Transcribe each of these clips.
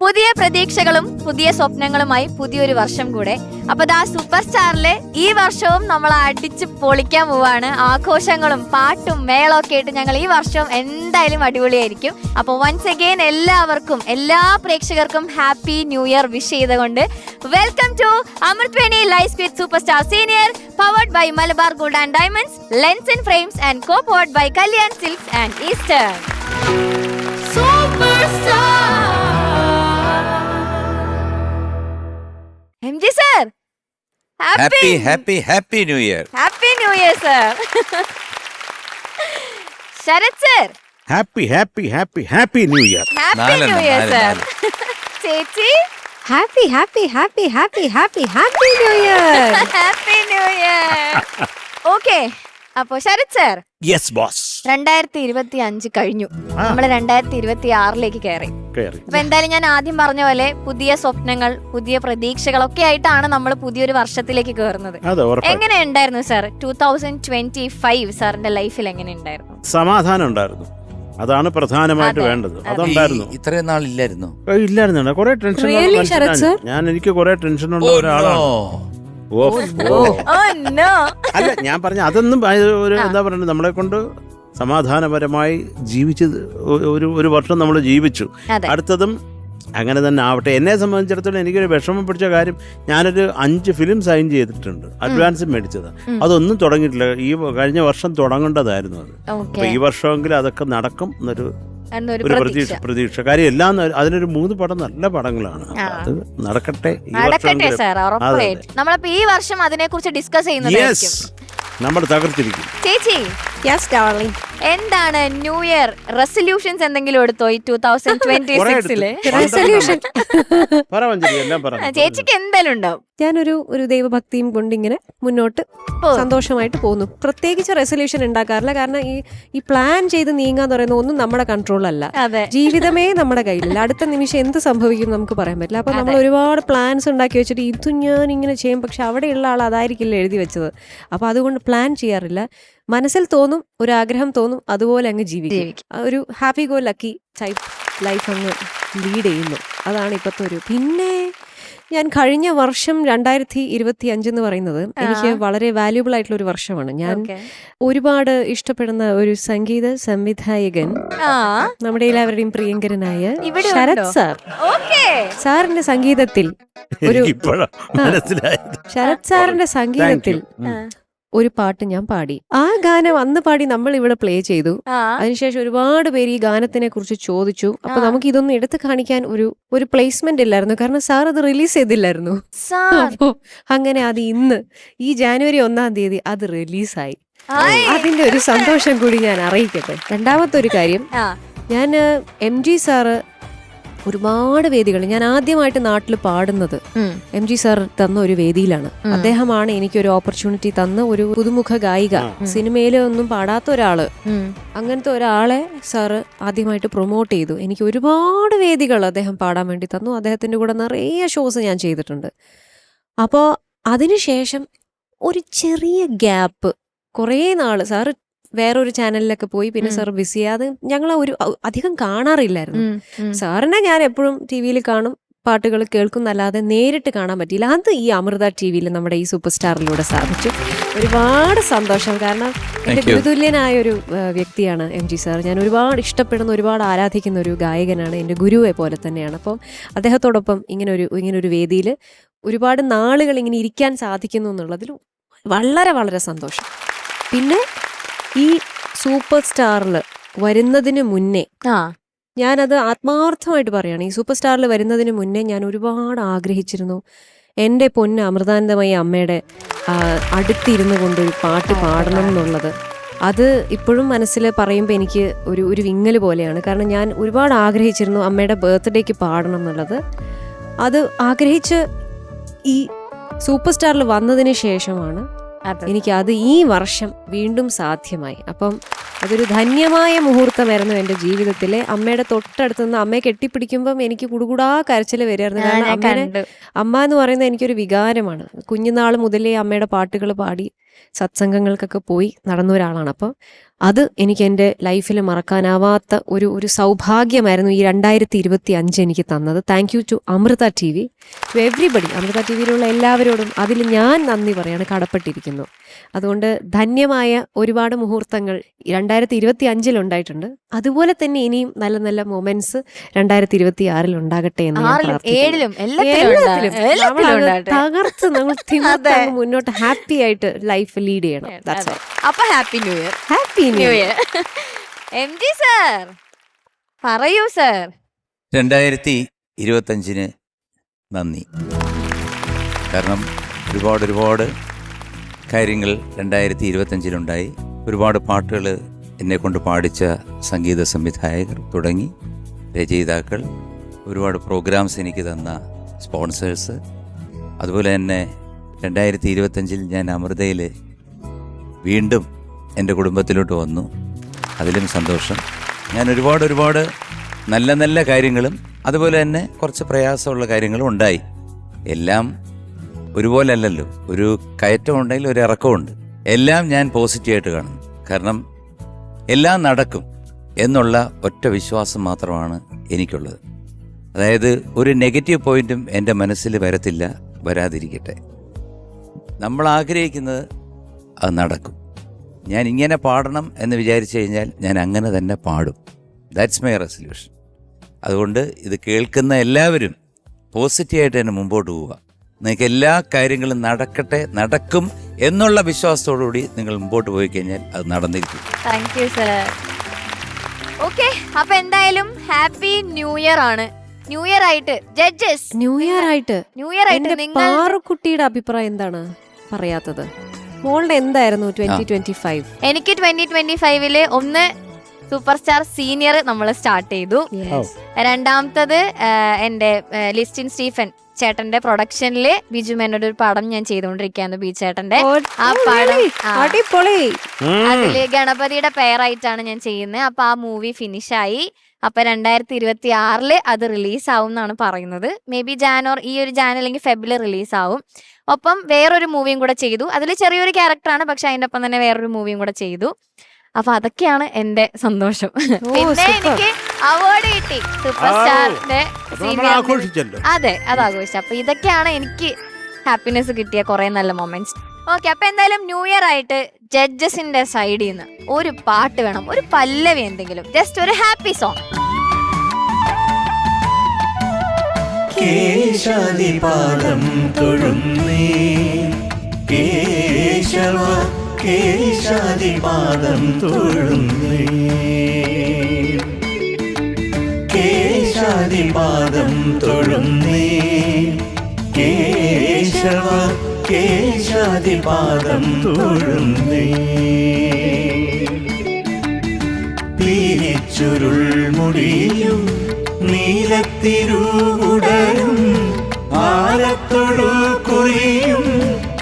പുതിയ പ്രതീക്ഷകളും പുതിയ സ്വപ്നങ്ങളുമായി പുതിയൊരു വർഷം കൂടെ. അപ്പൊ ദാ സൂപ്പർ സ്റ്റാറിലെ ഈ വർഷവും നമ്മൾ അടിച്ച് പൊളിക്കാൻ പോവാണ്. ആഘോഷങ്ങളും പാട്ടും മേളവും ഒക്കെ ആയിട്ട് ഞങ്ങൾ ഈ വർഷവും എന്തായാലും അടിപൊളിയായിരിക്കും. അപ്പൊ വൺസ് അഗെയിൻ എല്ലാവർക്കും, എല്ലാ പ്രേക്ഷകർക്കും ഹാപ്പി ന്യൂ ഇയർ വിഷ് ചെയ്തുകൊണ്ട് വെൽക്കം ടു അമൃത്വേണി life with super star senior, powered by Malabar gold and diamonds, lens and frames and co powered by Kalyan silks and eastern. Super star MG sir, happy new year. Happy new year sir. Sharat sir, happy new year. happy new year sir. ചേച്ചി happy new year. happy new year. Okay, അപ്പോ Sarath sir, Yes boss. 2025 കഴിഞ്ഞു, നമ്മൾ 2026ലേക്ക് കയറി. അപ്പൊ എന്തായാലും ഞാൻ ആദ്യം പറഞ്ഞ പോലെ പുതിയ സ്വപ്നങ്ങൾ, പുതിയ പ്രതീക്ഷകളൊക്കെ ആയിട്ടാണ് നമ്മൾ പുതിയൊരു വർഷത്തിലേക്ക് കയറുന്നത്. എങ്ങനെ ഉണ്ടായിരുന്നു സാർ 2025 സാറിന്റെ ലൈഫിൽ? എങ്ങനെ ഉണ്ടായിരുന്നു? സമാധാനം ഉണ്ടായിരുന്നു, അതാണ് പ്രധാനമായിട്ട് വേണ്ടത്. അതുണ്ടായിരുന്നു. ഇത്രയും നാൾ ഇല്ലായിരുന്നു. ഇല്ലായിരുന്നു, കുറെ ടെൻഷൻ. എനിക്ക് കുറെ ടെൻഷൻ ഉള്ള ഒരാളാണ്. അല്ല, ഞാൻ പറഞ്ഞ അതൊന്നും ഒരു എന്താ പറയുന്നത്, നമ്മളെ കൊണ്ട് സമാധാനപരമായി ജീവിച്ചത് ഒരു വർഷം നമ്മൾ ജീവിച്ചു. അടുത്തതും അങ്ങനെ തന്നെ ആവട്ടെ. എന്നെ സംബന്ധിച്ചിടത്തോളം എനിക്കൊരു വിഷമം പിടിച്ച കാര്യം, ഞാനൊരു 5 ഫിലിം സൈൻ ചെയ്തിട്ടുണ്ട്, അഡ്വാൻസ് മേടിച്ചത്. അതൊന്നും തുടങ്ങിയിട്ടില്ല. ഈ കഴിഞ്ഞ വർഷം തുടങ്ങേണ്ടതായിരുന്നു അത്. അപ്പൊ ഈ വർഷമെങ്കിലും അതൊക്കെ നടക്കും എന്നൊരു പ്രതീക്ഷ. കാര്യം എല്ലാം അതിനൊരു 3 പടം നല്ല പടങ്ങളാണ്. അത് നടക്കട്ടെ സാർ. നമ്മളിപ്പോ ഈ വർഷം അതിനെ കുറിച്ച് ഡിസ്കസ് ചെയ്യുന്നത് നമ്മൾ തകർത്തിരിക്കും. ചേച്ചി, എന്താണ് ന്യൂ ഇയർ റെസൊല്യൂഷൻസ് എന്തെങ്കിലും എടുത്തോ ഈ 2026-ല്? ചേച്ചിക്ക് എന്തായാലും ഉണ്ടാവും. ഞാനൊരു ദൈവഭക്തിയും കൊണ്ടിങ്ങനെ മുന്നോട്ട് സന്തോഷമായിട്ട് പോകുന്നു. പ്രത്യേകിച്ച് റെസൊല്യൂഷൻ ഉണ്ടാക്കാറില്ല. കാരണം ഈ പ്ലാൻ ചെയ്ത് നീങ്ങാന്ന് പറയുന്ന ഒന്നും നമ്മുടെ കൺട്രോളല്ല. ജീവിതമേ നമ്മുടെ കയ്യിലില്ല. അടുത്ത നിമിഷം എന്ത് സംഭവിക്കും നമുക്ക് പറയാൻ പറ്റില്ല. അപ്പൊ നമ്മൾ ഒരുപാട് പ്ലാൻസ് ഉണ്ടാക്കി വെച്ചിട്ട് ഇതും ഞാൻ ഇങ്ങനെ ചെയ്യും, പക്ഷെ അവിടെയുള്ള ആൾ അതായിരിക്കില്ല എഴുതി വെച്ചത്. അപ്പൊ അതുകൊണ്ട് പ്ലാൻ ചെയ്യാറില്ല. മനസ്സിൽ തോന്നും, ഒരു ആഗ്രഹം തോന്നും, അതുപോലെ അങ്ങ് ജീവിക്കും. ഒരു happy go lucky type life അങ്ങ് ലീഡ് ചെയ്യുന്നു. അതാണ് ഇപ്പോഴത്തെ പിന്നെ ഞാൻ കഴിഞ്ഞ വർഷം 2025 എന്ന് പറയുന്നത് എനിക്ക് വളരെ വാല്യൂബിൾ ആയിട്ടുള്ള ഒരു വർഷമാണ്. ഞാൻ ഒരുപാട് ഇഷ്ടപ്പെടുന്ന ഒരു സംഗീത സംവിധായകൻ, നമ്മുടെ എല്ലാവരുടെയും പ്രിയങ്കരനായ ശരത് സാറിന്റെ സംഗീതത്തിൽ ശരത് സാറിന്റെ സംഗീതത്തിൽ ഒരു പാട്ട് ഞാൻ പാടി. ആ ഗാനം അന്ന് പാടി നമ്മൾ ഇവിടെ പ്ലേ ചെയ്തു. അതിനുശേഷം ഒരുപാട് പേര് ഈ ഗാനത്തിനെ കുറിച്ച് ചോദിച്ചു. അപ്പൊ നമുക്ക് ഇതൊന്നും എടുത്തു കാണിക്കാൻ ഒരു പ്ലേസ്മെന്റ് ഇല്ലായിരുന്നു, കാരണം സാർ അത് റിലീസ് ചെയ്തില്ലായിരുന്നു. അപ്പോ അങ്ങനെ അത് ഇന്ന് ഈ ജനുവരി 1-ാം തീയതി അത് റിലീസായി. അതിന്റെ ഒരു സന്തോഷം കൂടി ഞാൻ അറിയിക്കട്ടെ. രണ്ടാമത്തെ ഒരു കാര്യം, ഞാൻ MG സാറ് ഒരുപാട് വേദികൾ, ഞാൻ ആദ്യമായിട്ട് നാട്ടിൽ പാടുന്നത് MG സാർ തന്ന ഒരു വേദിയിലാണ്. അദ്ദേഹമാണ് എനിക്കൊരു ഓപ്പർച്യൂണിറ്റി തന്ന ഒരു പുതുമുഖ ഗായിക, സിനിമയിൽ ഒന്നും പാടാത്ത ഒരാള്, അങ്ങനത്തെ ഒരാളെ സാറ് ആദ്യമായിട്ട് പ്രൊമോട്ട് ചെയ്തു. എനിക്ക് ഒരുപാട് വേദികൾ അദ്ദേഹം പാടാൻ വേണ്ടി തന്നു. അദ്ദേഹത്തിന്റെ കൂടെ നിറയെ ഷോസ് ഞാൻ ചെയ്തിട്ടുണ്ട്. അപ്പോൾ അതിനുശേഷം ഒരു ചെറിയ ഗ്യാപ്പ്, കുറേ നാള് സാറ് വേറൊരു ചാനലിലൊക്കെ പോയി. പിന്നെ സാർ ബിസി, അത് ഞങ്ങൾ അധികം കാണാറില്ലായിരുന്നു. സാറിനെ ഞാൻ എപ്പോഴും TV-യിൽ കാണും, പാട്ടുകൾ കേൾക്കുന്നല്ലാതെ നേരിട്ട് കാണാൻ പറ്റിയില്ല. അത് ഈ അമൃത TV-യിൽ നമ്മുടെ ഈ സൂപ്പർ സ്റ്റാറിലൂടെ സാധിച്ചു. ഒരുപാട് സന്തോഷം. കാരണം എൻ്റെ ഗുരുതുല്യനായ ഒരു വ്യക്തിയാണ് MG സാർ. ഞാൻ ഒരുപാട് ഇഷ്ടപ്പെടുന്ന, ഒരുപാട് ആരാധിക്കുന്ന ഒരു ഗായകനാണ്. എൻ്റെ ഗുരുവെ പോലെ തന്നെയാണ്. അപ്പം അദ്ദേഹത്തോടൊപ്പം ഇങ്ങനൊരു വേദിയിൽ ഒരുപാട് നാളുകൾ ഇങ്ങനെ ഇരിക്കാൻ സാധിക്കുന്നു എന്നുള്ളതിൽ വളരെ വളരെ സന്തോഷം. പിന്നെ ഈ സൂപ്പർ സ്റ്റാറിൽ വരുന്നതിന് മുന്നേ, ഞാനത് ആത്മാർത്ഥമായിട്ട് പറയുകയാണ്, ഈ സൂപ്പർ സ്റ്റാറിൽ വരുന്നതിന് മുന്നേ ഞാൻ ഒരുപാട് ആഗ്രഹിച്ചിരുന്നു എൻ്റെ പൊന്ന് അമൃതാനന്ദമയി അമ്മയുടെ അടുത്തിരുന്നു കൊണ്ടൊരു പാട്ട് പാടണം എന്നുള്ളത്. അത് ഇപ്പോഴും മനസ്സിൽ പറയുമ്പോൾ എനിക്ക് ഒരു വിങ്ങൽ പോലെയാണ്. കാരണം ഞാൻ ഒരുപാട് ആഗ്രഹിച്ചിരുന്നു അമ്മയുടെ ബർത്ത്ഡേക്ക് പാടണം എന്നുള്ളത്. അത് ആഗ്രഹിച്ച് ഈ സൂപ്പർ സ്റ്റാറിൽ വന്നതിന് ശേഷമാണ് എനിക്കത് ഈ വർഷം വീണ്ടും സാധ്യമായി. അപ്പം അതൊരു ധന്യമായ മുഹൂർത്തമായിരുന്നു എൻ്റെ ജീവിതത്തിലെ. അമ്മയുടെ തൊട്ടടുത്തുനിന്ന് അമ്മയെ കെട്ടിപ്പിടിക്കുമ്പം എനിക്ക് കുടുകൂടാ കരച്ചിൽ വരികയായിരുന്നു. കാരണം അമ്മ എന്ന് പറയുന്നത് എനിക്കൊരു വികാരമാണ്. കുഞ്ഞുനാൾ മുതലേ അമ്മയുടെ പാട്ടുകൾ പാടി സത്സംഗങ്ങൾക്കൊക്കെ പോയി നടന്ന ഒരാളാണ്. അപ്പോൾ അത് എനിക്ക് എൻ്റെ ലൈഫിൽ മറക്കാനാവാത്ത ഒരു സൗഭാഗ്യമായിരുന്നു ഈ 2025 എനിക്ക് തന്നത്. Thank you to Amrita TV, to everybody. Amrita TVയിലുള്ള എല്ലാവരോടും അതിൽ ഞാൻ നന്ദി പറയാണ്, കടപ്പെട്ടിരിക്കുന്നു. അതുകൊണ്ട് ധന്യമായ ഒരുപാട് മുഹൂർത്തങ്ങൾ 2025 ഉണ്ടായിട്ടുണ്ട്. അതുപോലെ തന്നെ ഇനിയും നല്ല നല്ല മൊമെന്റ്സ് 2026 ഉണ്ടാകട്ടെ എന്ന് ഞാൻ പ്രാർത്ഥിക്കുന്നു. തകർത്ത് നമ്മൾ മുന്നോട്ട് ഹാപ്പി ആയിട്ട് ലൈഫ് ലീഡ് ചെയ്യണം. അപ്പൊ happy new year. Happy new year. MG sir പറയൂ സർ. 2025 നന്ദി. കാരണം ഒരുപാട് കാര്യങ്ങൾ 2025 ഒരുപാട് പാട്ടുകൾ എന്നെ കൊണ്ട് പാടിച്ച സംഗീത സംവിധായകർ തുടങ്ങി രചയിതാക്കൾ, ഒരുപാട് പ്രോഗ്രാംസ് എനിക്ക് തന്ന സ്പോൺസേഴ്സ്, അതുപോലെ തന്നെ 2025 ഞാൻ അമൃതയിൽ വീണ്ടും എൻ്റെ കുടുംബത്തിലോട്ട് വന്നു. അതിലും സന്തോഷം. ഞാൻ ഒരുപാട് നല്ല നല്ല കാര്യങ്ങളും അതുപോലെ തന്നെ കുറച്ച് പ്രയാസമുള്ള കാര്യങ്ങളും ഉണ്ടായി. എല്ലാം ഒരുപോലെ അല്ലല്ലോ, ഒരു കയറ്റം ഉണ്ടെങ്കിൽ ഒരു ഇറക്കമുണ്ട്. എല്ലാം ഞാൻ പോസിറ്റീവായിട്ട് കാണുന്നു. കാരണം എല്ലാം നടക്കും എന്നുള്ള ഒറ്റ വിശ്വാസം മാത്രമാണ് എനിക്കുള്ളത്. അതായത് ഒരു നെഗറ്റീവ് പോയിന്റും എൻ്റെ മനസ്സിൽ വരത്തില്ല, വരാതിരിക്കട്ടെ. നമ്മൾ ആഗ്രഹിക്കുന്നത് അത് നടക്കും. ഞാൻ ഇങ്ങനെ പാടണം എന്ന് വിചാരിച്ചു കഴിഞ്ഞാൽ ഞാൻ അങ്ങനെ തന്നെ പാടും. That's my resolution. അതുകൊണ്ട് ഇത് കേൾക്കുന്ന എല്ലാവരും പോസിറ്റീവായിട്ട് തന്നെ മുമ്പോട്ട് പോവുക. നിങ്ങൾക്ക് എല്ലാ കാര്യങ്ങളും നടക്കും എന്നുള്ള വിശ്വാസത്തോടുകൂടി നിങ്ങൾ മുമ്പോട്ട് പോയി കഴിഞ്ഞാൽ അത് നടന്നിരിക്കും. Thank you sir. ഓക്കെ, അപ്പൊ എന്തായാലും ഹാപ്പി ന്യൂ ഇയർ ആണ്. ന്യൂ ഇയർ ആയിട്ട് ജഡ്ജസ്, ന്യൂ ഇയർ ആയിട്ട് നിങ്ങൾ പാറുക്കുട്ടിയുടെ അഭിപ്രായം എന്താണ് പറയാത്തത്? മോളുടെ എന്തായിരുന്നു 2025? എനിക്ക് 2025 ഒന്ന് സൂപ്പർ സ്റ്റാർ സീനിയർ നമ്മൾ സ്റ്റാർട്ട് ചെയ്തു. രണ്ടാമത്തത് എന്റെ ലിസ്റ്റിൻ സ്റ്റീഫൻ ചേട്ടന്റെ പ്രൊഡക്ഷനില് ബിജു മേനോട് ഒരു പടം ഞാൻ ചെയ്തുകൊണ്ടിരിക്കുകയാണ്. ബി ചേട്ടന്റെ ആ പടം അതില് ഗണപതിയുടെ പേരായിട്ടാണ് ഞാൻ ചെയ്യുന്നത്. അപ്പൊ ആ മൂവി ഫിനിഷായി. അപ്പൊ 2026 അത് റിലീസ് ആവും എന്നാണ് പറയുന്നത്. മേ ബി ഈ ഒരു ജാനുവരി അല്ലെങ്കിൽ ഫെബ്രുവരി റിലീസ് ആവും. ഒപ്പം വേറൊരു മൂവിയും കൂടെ ചെയ്തു. അതിൽ ചെറിയൊരു ക്യാരക്ടറാണ്, പക്ഷെ അതിന്റെ ഒപ്പം തന്നെ വേറൊരു മൂവിയും കൂടെ ചെയ്തു. അപ്പൊ അതൊക്കെയാണ് എന്റെ സന്തോഷം. പിന്നെ എനിക്ക് അവാർഡ് കിട്ടി സൂപ്പർ സ്റ്റാറിന്റെ സീനിയർ. അതെ, അത് ആഘോഷിച്ചു. അപ്പൊ ഇതൊക്കെയാണ് എനിക്ക് ഹാപ്പിനെസ് കിട്ടിയ കുറെ നല്ല മൊമെന്റ്സ്. ഓക്കെ, അപ്പൊ എന്തായാലും ന്യൂ ഇയർ ആയിട്ട് ജഡ്ജസിന്റെ സൈഡിൽ നിന്ന് ഒരു പാട്ട് വേണം, ഒരു പല്ലവി എന്തെങ്കിലും, ജസ്റ്റ് ഒരു ഹാപ്പി സോങ്. കേശാദിപാദം തൊഴുന്നേ കേശവ, കേശാദിപാദം തൊഴുന്നേ, കേശാദിപാദം തൊഴുന്നേ കേശവ, കേശാദിപാദം തൊഴുന്നേ. പീരിച്ചുരുൾ മുടിയും നീലത്തിരുവുടലും ആലത്തൊഴു കുറിയും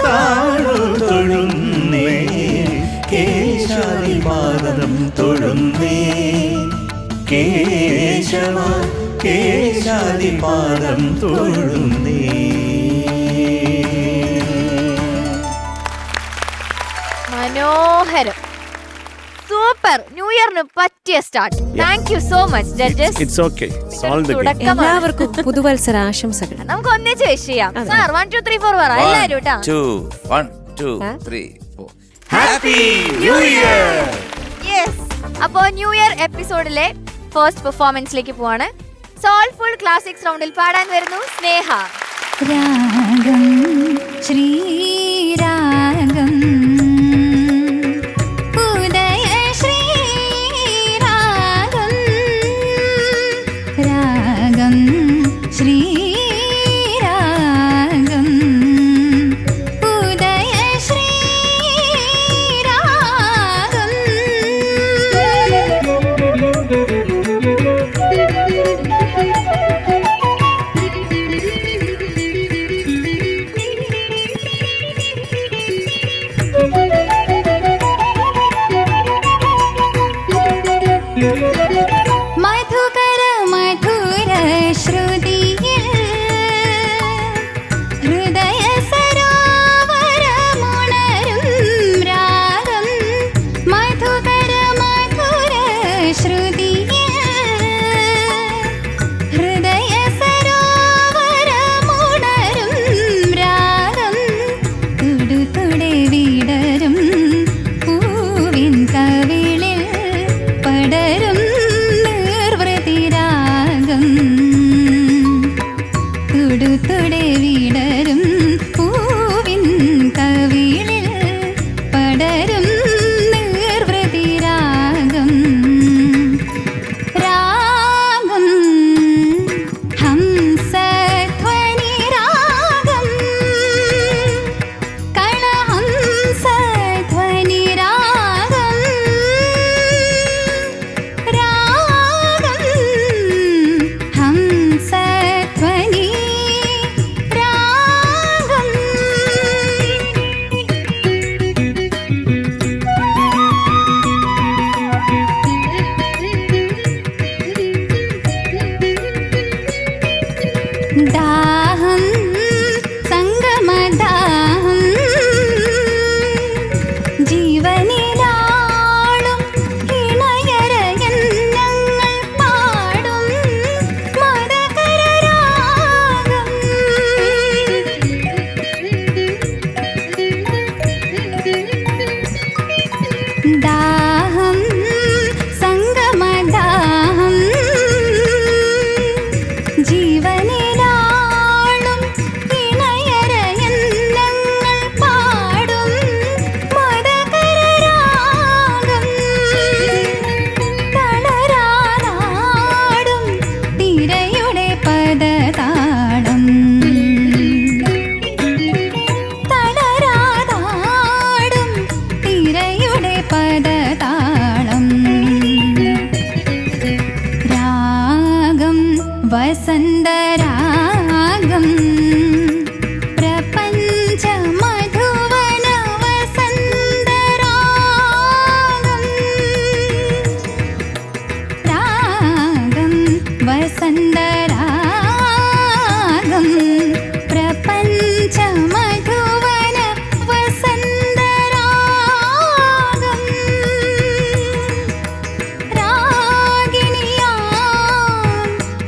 താഴു തൊഴുന്നേ, കേശാദിപാദം തൊഴുന്നേ കേശവ, കേശാദിപാദം തൊഴുന്നേ. മനോഹരം, സൂപ്പർ. ന്യൂ ഇയറിന് പറ്റിയ start. Thank you so much judges. It's okay. എല്ലാവർക്കും പുതുവത്സര ആശംസകൾ. നമുക്ക് ഒന്നിച്ച് വിഷ് ചെയ്യാം. സാർ 1 2 3 4 പറ എല്ലാവരും കേട്ടോ. 1 2 3 4 ഹാപ്പി ന്യൂ ഇയർ. യെസ്, അപ്പോ ന്യൂ ഇയർ എപ്പിസോഡിലെ ഫസ്റ്റ് പെർഫോമൻസിലേക്ക് പോവാണ്. സോൾഫുൾ ക്ലാസിക്സ് റൗണ്ടിൽ പാടാൻ വരുന്നു സ്നേഹ. രാഗം ശ്രീരാഗം ഉദയ ശ്രീരാഗം, രാഗം ശ്രീരാഗം ഉദയ ശ്രീരാഗം. ദാഹം സംഗമദാഹം ജീവനിലാളും ഇണയരയന്നങ്ങൾ പാടും മദകരരാഗം ദാഹം സംഗമദാഹം ജീവനിലാളും ഇണയരയന്നങ്ങൾ പാടും മദകരരാഗം തളരാനാടും തിരയുടെ പദതാളം തളരാനാടും തിരയുടെ പദതാളം രാഗം വസന്തരാഗം പ്രപഞ്ച മധുവന വസന്തരാഗം രാഗം വസന്തരാഗം പ്രപഞ്ച മധുവന വസന്തരാഗം രാഗിണിയാം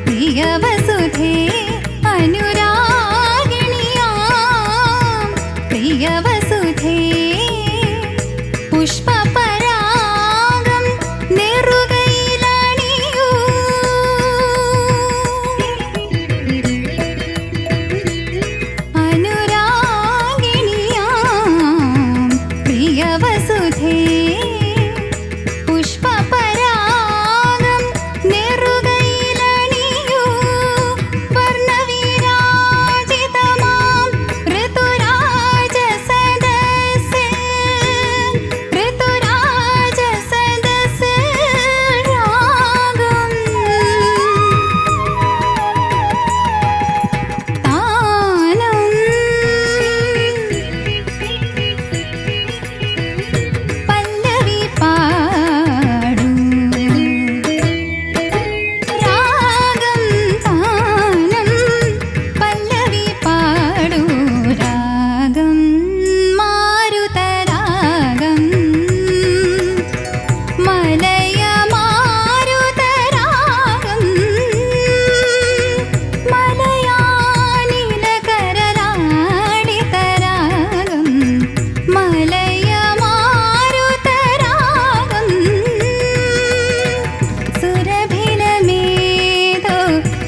പ്രിയവസുധേ അനുരാഗിണിയാം പ്രിയവസുധേ പുഷ്പപരാഗം നെറുകയിലണിയൂ അനുരാഗിണിയാം പ്രിയവസുധേ പുഷ്പപരാഗം നെറുകയിലണിയൂ വർണ്ണവിരാജിതമാം ഋതുരാജസദസ്സിൽ ഋതുരാജസദസ്സിൽ രാഗം താനം പല്ലവി പാടൂ രാഗം താനം പല്ലവി പാടൂ രാഗം മാരുതരാഗം മലയ മാരുതരാഗം മലയാനിലകരലാളിതരാഗം മലയ മാരുതരാഗം സുരഭിലമേതോ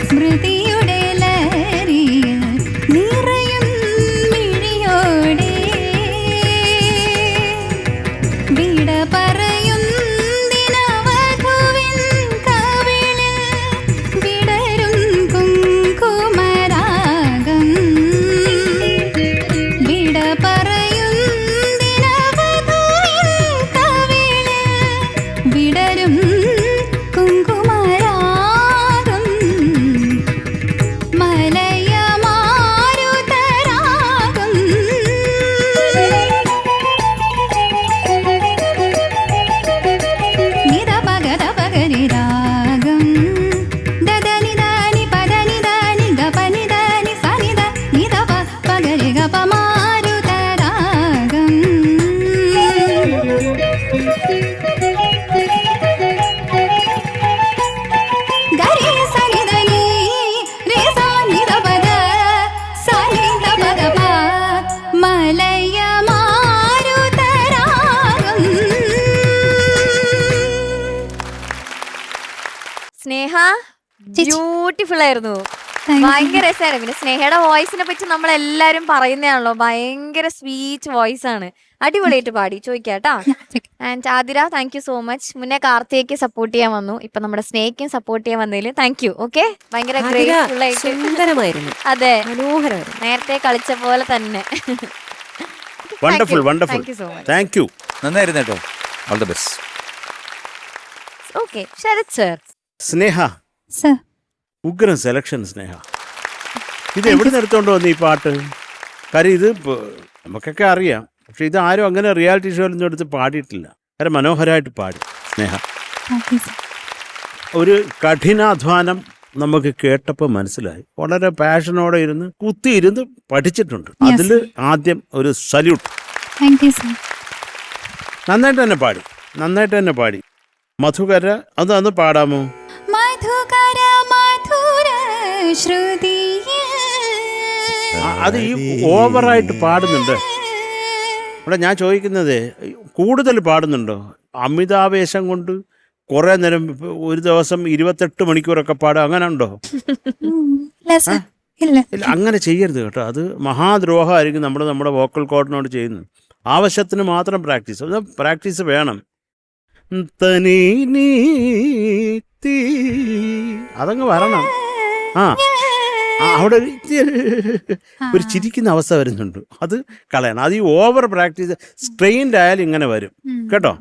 സ്മൃതിയുടെ ലഹരിയിൽ നിറയും മിഴിയോടെ വിട പറയും ദിനവധുവിൻ കവിളിൽ വിടരും കുങ്കുമരാഗം വിട പറയും ദിനവധുവിൻ കവിളിൽ വിടരും കുങ്കുമരാഗം മലയ മാരുതരാഗം നിദ പഗദ പഗരി രാഗം ദദനിദാനി പദനിദാനി ഗപനിദാനി സനിദ നിദ പഗരി ഗപ മാരുതരാഗം ഗരി സനിദനി രേ സനിദ പദ സനിദ പദ പ മലയ മാരുതരാഗം സ്നേഹ ബ്യൂട്ടിഫുൾ ആയിരുന്നു. ഭയങ്കര രസമായിരുന്നു. പിന്നെ സ്നേഹയുടെ വോയിസിനെ പറ്റി നമ്മൾ എല്ലാരും പറയുന്നതാണല്ലോ, ഭയങ്കര സ്വീറ്റ് വോയിസ് ആണ്. അടിപൊളിയായിട്ട് പാടി. ചോദിക്കാട്ടാ. And Athira, thank you so much. മുന്നേ കാർത്തികയ്ക്ക് സപ്പോർട്ട് ചെയ്യാൻ വന്നു, ഇപ്പൊ നമ്മുടെ സ്നേഹിക്കും സപ്പോർട്ട് ചെയ്യാൻ വന്നതിൽ താങ്ക് യു. ഓക്കെ, ഭയങ്കര ഗ്രേറ്റ്ഫുൾ ആയിട്ട്. സുന്ദരമായിരുന്നു, അതെ, മനോഹരമായിരുന്നു. നേരത്തെ കളിച്ച പോലെ തന്നെ. Wonderful wonderful. Thank you so much. Thank you. നന്നായിരുന്നു കേട്ടോ. All the best. Okay, Sarath sir. Sneha, sir ഉഗ്രൻ സെലക്ഷൻ സ്നേഹ. ഇത് എവിടെ നിന്ന് എടുത്തോണ്ട് വന്നു ഈ പാട്ട്? കാര്യം ഇത് നമുക്കൊക്കെ അറിയാം, പക്ഷെ ഇത് ആരും അങ്ങനെ റിയാലിറ്റി ഷോയിലൊന്നും എടുത്ത് പാടിയിട്ടില്ല. വളരെ മനോഹരമായിട്ട് പാടി സ്നേഹ. ഒരു കഠിനാധ്വാനം നമുക്ക് കേട്ടപ്പോൾ മനസ്സിലായി. വളരെ പാഷനോടെ ഇരുന്ന് കുത്തിയിരുന്ന് പഠിച്ചിട്ടുണ്ട്. അതിൽ ആദ്യം ഒരു സല്യൂട്ട്. Thank you sir. നന്നായിട്ട് തന്നെ പാടി. മധുകര അതൊന്ന് പാടാമോ? മധുകര മധുര ശ്രുതിയിൽ അത് ഈ ഓവറായിട്ട് പാടുന്നുണ്ട്. അവിടെ ഞാൻ ചോദിക്കുന്നത് കൂടുതൽ പാടുന്നുണ്ടോ? അമിതാവേശം കൊണ്ട് കുറേ നേരം ഒരു ദിവസം 28 മണിക്കൂറൊക്കെ പാടുക അങ്ങനെ ഉണ്ടോ? ഇല്ല സർ, ഇല്ല. ഇല്ല, അങ്ങനെ ചെയ്യരുത് കേട്ടോ. അത് മഹാദ്രോഹമായിരിക്കും നമ്മുടെ വോക്കൽ കോഡിനോട് ചെയ്യുന്നത്. ആവശ്യത്തിന് മാത്രം പ്രാക്ടീസ് വേണം. തനി നീ തീ അതങ്ങ് വരണം. അവിടെ ഒരു ചിരിക്കുന്ന അവസ്ഥ വരുന്നുണ്ട്, അത് കളയണം. അത് ഈ ഓവർ പ്രാക്ടീസ് സ്ട്രെയിൻഡ് ആയാലും ഇങ്ങനെ വരും കേട്ടോ.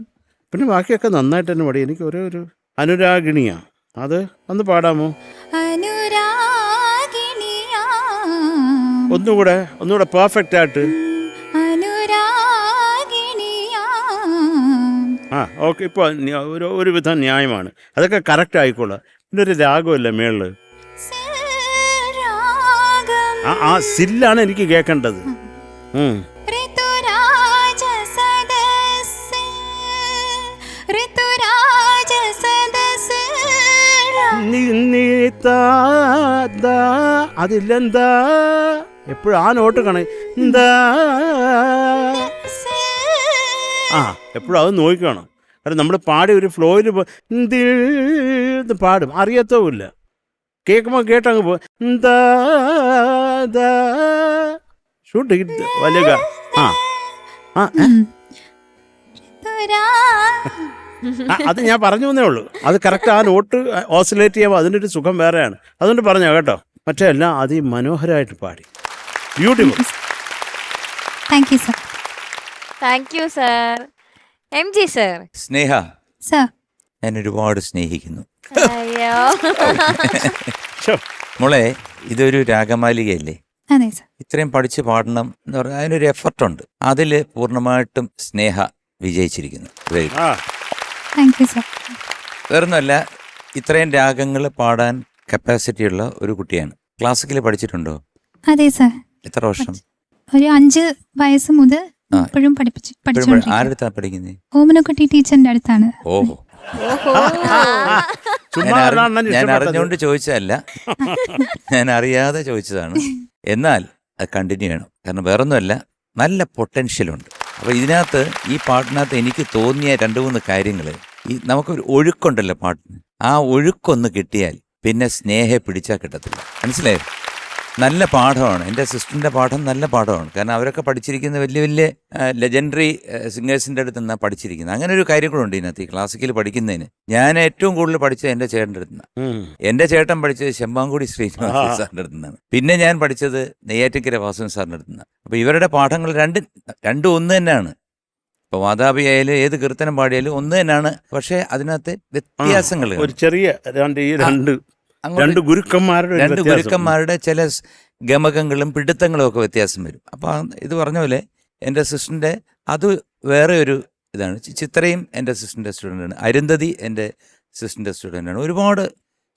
പിന്നെ ബാക്കിയൊക്കെ നന്നായിട്ട് തന്നെ പാടി. എനിക്ക് ഒരു അനുരാഗിണിയാ, അത് ഒന്ന് പാടാമോ? ഒന്നുകൂടെ പെർഫെക്റ്റ് ആയിട്ട്. ഓക്കെ, ഇപ്പോൾ ഒരു വിധം ന്യായമാണ്, അതൊക്കെ കറക്റ്റ് ആയിക്കോളാം. പിന്നെ ഒരു രാഗമല്ല മേളില്, ആ സില്ലാണ് എനിക്ക് കേൾക്കേണ്ടത്. അതില്ലെന്താ എപ്പോഴും ആ നോട്ട് കാണേ എപ്പോഴും അത് നോക്കണം. കാരണം നമ്മൾ പാടി ഒരു ഫ്ലോയിൽ പാടും, അറിയത്തുമില്ല. കേൾക്കുമ്പോൾ കേട്ടങ്ങ് ഷൂട്ട് വലിയ അത് ഞാൻ പറഞ്ഞു എന്നേ ഉള്ളൂ. അത് കറക്റ്റ് ആ നോട്ട് ഓസിലേറ്റ് ചെയ്യുമ്പോൾ അതിൻ്റെ ഒരു സുഖം വേറെയാണ്. അതുകൊണ്ട് പറഞ്ഞോ കേട്ടോ. മറ്റേ എല്ലാം അതിമനോഹരമായിട്ട് പാടി. Beautiful. Thank you sir. Thank you sir. MG sir. Sneha, sir, ഞാൻ ഒരുപാട് സ്നേഹിക്കുന്നു. അയ്യോ. മോളെ, ഇതൊരു രാഗമാലികയല്ലേ? അതെ സർ. ഇത്രയും പഠിച്ച് പാടണം എന്ന് പറഞ്ഞാൽ അതിനൊരു എഫർട്ടുണ്ട്. അതിൽ പൂർണ്ണമായിട്ടും സ്നേഹ വിജയിച്ചിരിക്കുന്നു. Very good. Thank you sir. വേറൊന്നുമല്ല, ഇത്രയും രാഗങ്ങൾ പാടാൻ കപ്പാസിറ്റി ഉള്ള ഒരു കുട്ടിയാണ്. ക്ലാസിക്കൽ പഠിച്ചിട്ടുണ്ടോ? അതെ സർ. എത്ര വർഷം? ഒരു 5 വയസ്സ് മുതൽ ഇപ്പോഴും പഠിച്ചുകൊണ്ടിരിക്കുന്നു. ആരെടുത്താണ് പഠിക്കുന്നത്? ഓമനക്കുട്ടി ടീച്ചറിന്റെ അടുത്താണ്. ഓഹോ, ഞാൻ അറിഞ്ഞുകൊണ്ട് ചോദിച്ചതല്ല, ഞാൻ അറിയാതെ ചോദിച്ചതാണ്. എന്നാൽ അത് കണ്ടിന്യൂ ചെയ്യണം. കാരണം വേറൊന്നുമല്ല, നല്ല പൊട്ടൻഷ്യലുണ്ട്. അപ്പോൾ ഇതിനകത്ത്, ഈ പാട്ടിനകത്ത് എനിക്ക് തോന്നിയ 2-3 കാര്യങ്ങൾ, ഈ നമുക്കൊരു ഒഴുക്കുണ്ടല്ലോ പാട്ടിന്, ആ ഒഴുക്കൊന്ന് കിട്ടിയാൽ പിന്നെ സ്നേഹയെ പിടിച്ചാൽ കിട്ടത്തില്ല. മനസ്സിലായോ? നല്ല പാഠമാണ്. എൻ്റെ സിസ്റ്ററിൻ്റെ പാഠം നല്ല പാഠമാണ്. കാരണം അവരൊക്കെ പഠിച്ചിരിക്കുന്ന വലിയ വലിയ ലെജൻഡറി സിംഗേഴ്സിൻ്റെ അടുത്ത് നിന്നാണ് പഠിച്ചിരിക്കുന്നത്. അങ്ങനെ ഒരു കാര്യം കൂടെ ഉണ്ട് ഇതിനകത്ത്. ഈ ക്ലാസിക്കൽ പഠിക്കുന്നതിന് ഞാൻ ഏറ്റവും കൂടുതൽ പഠിച്ചത് എൻ്റെ ചേട്ടൻ്റെ അടുത്ത് നിന്നാണ്. എൻ്റെ ചേട്ടൻ പഠിച്ചത് ശമ്പാങ്കുടി ശ്രീനിവാസ സാറിൻ്റെ അടുത്ത് നിന്നാണ്. പിന്നെ ഞാൻ പഠിച്ചത് നെയ്യാറ്റിൻകര വാസവൻ സാറിൻ്റെ അടുത്ത് നിന്നാണ്. അപ്പോൾ ഇവരുടെ പാഠങ്ങൾ രണ്ടും ഒന്ന് തന്നെയാണ്. ഇപ്പോൾ വാതാപി ആയാലും ഏത് കീർത്തനം പാടിയാലും ഒന്ന് തന്നെയാണ്. പക്ഷേ അതിനകത്ത് വ്യത്യാസങ്ങൾ, ഒരു ചെറിയ രണ്ട് ഗുരുക്കന്മാരുടെ ചില ഗമകങ്ങളും പിടുത്തങ്ങളും ഒക്കെ വ്യത്യാസം വരും. അപ്പോൾ ഇത് പറഞ്ഞ പോലെ എൻ്റെ സിസ്റ്ററിൻ്റെ അത് വേറെ ഒരു ഇതാണ്. ചിത്രയും എൻ്റെ സിസ്റ്ററിൻ്റെ സ്റ്റുഡൻ്റാണ്. അരുന്ധതി എൻ്റെ സിസ്റ്ററിൻ്റെ സ്റ്റുഡൻ്റാണ്. ഒരുപാട്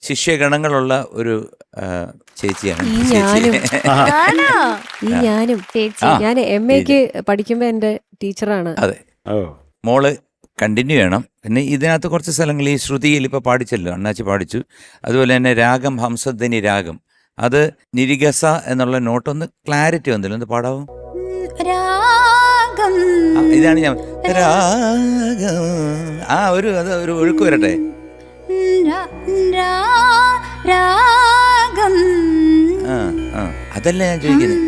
ശിഷ്യഗണങ്ങളുള്ള ഒരു ചേച്ചിയാണ്. ഞാൻ MAക്ക് പഠിക്കുമ്പോൾ എൻ്റെ ടീച്ചറാണ്. അതെ, മോള് കണ്ടിന്യൂ ചെയ്യണം. പിന്നെ ഇതിനകത്ത് കുറച്ച് സ്ഥലങ്ങൾ ഈ ശ്രുതിയിൽ ഇപ്പോൾ പാടിച്ചല്ലോ, അണ്ണാച്ചി പാടിച്ചു. അതുപോലെ തന്നെ രാഗം, ഹംസധ്വനി രാഗം, അത് നിരിഗസ എന്നുള്ള നോട്ടൊന്ന് ക്ലാരിറ്റി വന്നില്ല, ഒന്ന് പാടാവും. ഇതാണ് ഞാൻ രാഗം. അത് ഒരു ഒഴുക്ക് വരട്ടെ. അതല്ല ഞാൻ ചോദിക്കുന്നത്.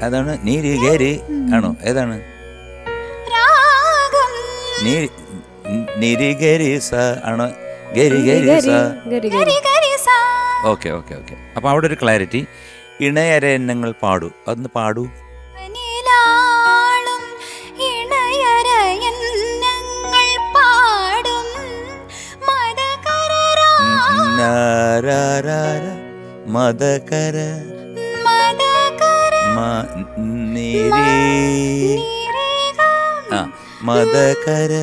അതാണ് നീരി ഗരി ആണോ? ഏതാണ്? നിരി ഗരി സ ആണോ? ഗരി ഗരി സ. ഓക്കെ. അപ്പൊ അവിടെ ഒരു ക്ലാരിറ്റി. ഇണയരയന്നങ്ങൾ പാടൂ, അതൊന്ന് പാടൂ. മദകര മദകര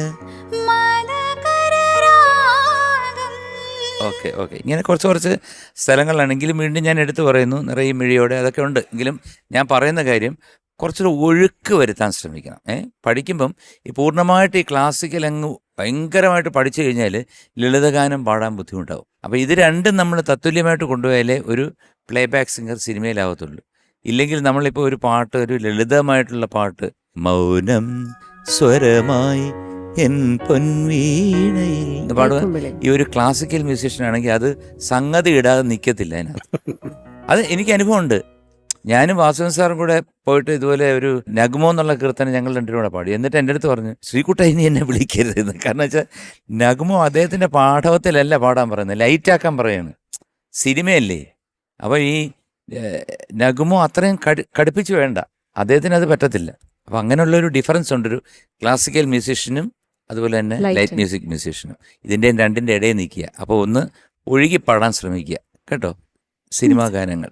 ഓക്കെ ഓക്കെ. ഇങ്ങനെ കുറച്ച് സ്ഥലങ്ങളിലാണെങ്കിലും വീണ്ടും ഞാൻ എടുത്തു പറയുന്നു, നിറയെ മിഴിയോടെ അതൊക്കെ ഉണ്ട്. എങ്കിലും ഞാൻ പറയുന്ന കാര്യം കുറച്ചൊരു ഒഴുക്ക് വരുത്താൻ ശ്രമിക്കണം. പഠിക്കുമ്പം ഈ പൂർണ്ണമായിട്ട് ഈ ക്ലാസിക്കൽ അങ്ങ് ഭയങ്കരമായിട്ട് പഠിച്ചു കഴിഞ്ഞാൽ ലളിതഗാനം പാടാൻ ബുദ്ധിമുട്ടാവും. അപ്പോൾ ഇത് രണ്ടും നമ്മൾ തത്തുല്യമായിട്ട് കൊണ്ടുപോയാലേ ഒരു പ്ലേ ബാക്ക് സിംഗർ സിനിമയിലാവത്തുള്ളൂ. ഇല്ലെങ്കിൽ നമ്മളിപ്പോൾ ഒരു പാട്ട്, ഒരു ലളിതമായിട്ടുള്ള പാട്ട്, മൗനം സ്വരമായി എൻ പൊൻവീണയിൽ എന്ന് പാടുക, ഈ ഒരു ക്ലാസിക്കൽ മ്യൂസീഷ്യൻ ആണെങ്കിൽ അത് സംഗതി ഇടാതെ നിൽക്കത്തില്ല അതിനകത്ത്. അത് എനിക്ക് അനുഭവമുണ്ട്. ഞാനും വാസുവൻ സാറും കൂടെ പോയിട്ട് ഇതുപോലെ ഒരു നഗ്മോ എന്നുള്ള കീർത്തനം ഞങ്ങൾ രണ്ടും കൂടെ പാടി. എന്നിട്ട് എൻ്റെ അടുത്ത് പറഞ്ഞു, ശ്രീകുട്ട ഇനി എന്നെ വിളിക്കരുതെന്ന്. കാരണം വെച്ചാൽ നഗ്മോ അദ്ദേഹത്തിൻ്റെ പാഠവത്തിലല്ല പാടാൻ പറയുന്നത്, ലൈറ്റാക്കാൻ പറയാണ്, സിനിമയല്ലേ. അപ്പോൾ ഈ നഗ്മോ അത്രയും കടുപ്പിച്ച് വേണ്ട, അദ്ദേഹത്തിന് അത് പറ്റത്തില്ല. അപ്പം അങ്ങനെയുള്ളൊരു ഡിഫറൻസ് ഉണ്ട് ഒരു ക്ലാസിക്കൽ മ്യൂസീഷ്യനും അതുപോലെ തന്നെ ലൈറ്റ് മ്യൂസിക് മ്യൂസീഷ്യനും. ഇതിൻ്റെയും രണ്ടിൻ്റെ ഇടയിൽ നിൽക്കുക. അപ്പോൾ ഒന്ന് ഒഴുകി പാടാൻ ശ്രമിക്കുക കേട്ടോ. സിനിമാ ഗാനങ്ങൾ.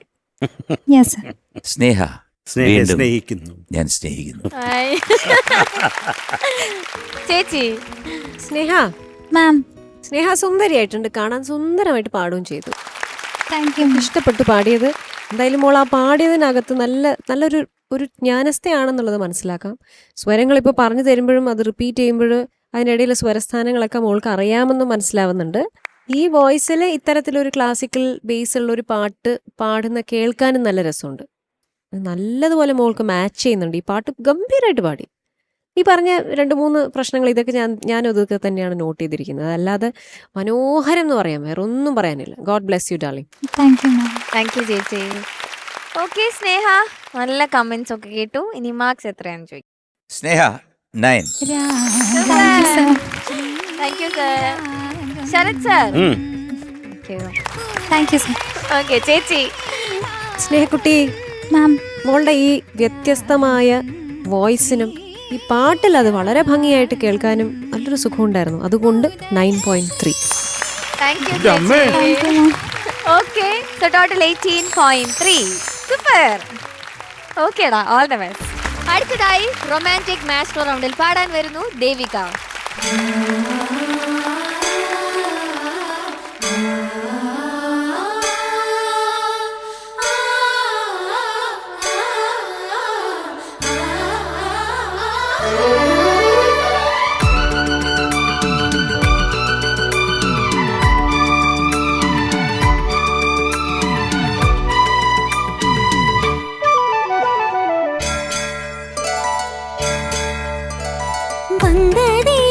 സ്നേഹ, സ്നേഹിക്കുന്നു, ഞാൻ സ്നേഹിക്കുന്നു. ചേച്ചി സ്നേഹ മാം. സ്നേഹ സുന്ദരിയായിട്ടുണ്ട്, കാണാൻ സുന്ദരമായിട്ട് പാടുകയും ചെയ്തു. Thank U. ഇഷ്ടപ്പെട്ടു പാടിയത്. എന്തായാലും മോൾ ആ പാടിയതിനകത്ത് നല്ലൊരു ജ്ഞാനസ്ഥയാണെന്നുള്ളത് മനസ്സിലാക്കാം. സ്വരങ്ങൾ ഇപ്പോൾ പറഞ്ഞു തരുമ്പോഴും അത് റിപ്പീറ്റ് ചെയ്യുമ്പോൾ അതിനിടയിലെ സ്വരസ്ഥാനങ്ങളൊക്കെ മോൾക്ക് അറിയാമെന്ന് മനസ്സിലാവുന്നുണ്ട്. ഈ വോയിസിൽ ഇത്തരത്തിലൊരു ക്ലാസിക്കൽ ബേസ് ഉള്ള ഒരു പാട്ട് പാടുന്ന കേൾക്കാനും നല്ല രസമുണ്ട്. നല്ലതുപോലെ മോൾക്ക് മാച്ച് ചെയ്യുന്നുണ്ട്. ഈ പാട്ട് ഗംഭീരമായിട്ട് പാടി. ഈ പറഞ്ഞ 2-3 പ്രശ്നങ്ങൾ ഇതൊക്കെ ഞാൻ ഇതൊക്കെ തന്നെയാണ് നോട്ട് ചെയ്തിരിക്കുന്നത്. അല്ലാതെ മനോഹരം എന്ന് പറയാം, വേറെ ഒന്നും പറയാനില്ല. God bless you darling. Thank you ma'am. Thank you ചേച്ചി. ഓക്കെ സ്നേഹ, നല്ല കമന്റ്സ് ഒക്കെ കേട്ടു. ഇനി മാർക്സ് എത്രയാണെന്ന് ചോദിക്കും. Sneha 9. Thank you sir. Sarath sir. Thank you sir. Okay ചേച്ചി. സ്നേഹക്കുട്ടി മാം. മോളുടെ ഈ വ്യത്യസ്തമായ വോയിസിനും ഈ പാട്ടിൽ അത് വളരെ ഭംഗിയായിട്ട് കേൾക്കാനും നല്ലൊരു സുഖമുണ്ടായിരുന്നു. അതുകൊണ്ട് 9.3. താങ്ക് യു അമ്മേ. ചേച്ചി. Okay, so total 18.3. സൂപ്പർ. ഓക്കേടാ, ഓൾ ദ ബെസ്റ്റ്. അടുത്തതായി റൊമാൻറ്റിക് മാസ്റ്റർ റൗണ്ടിൽ പാടാൻ വരുന്നു ദേവിക. வந்ததே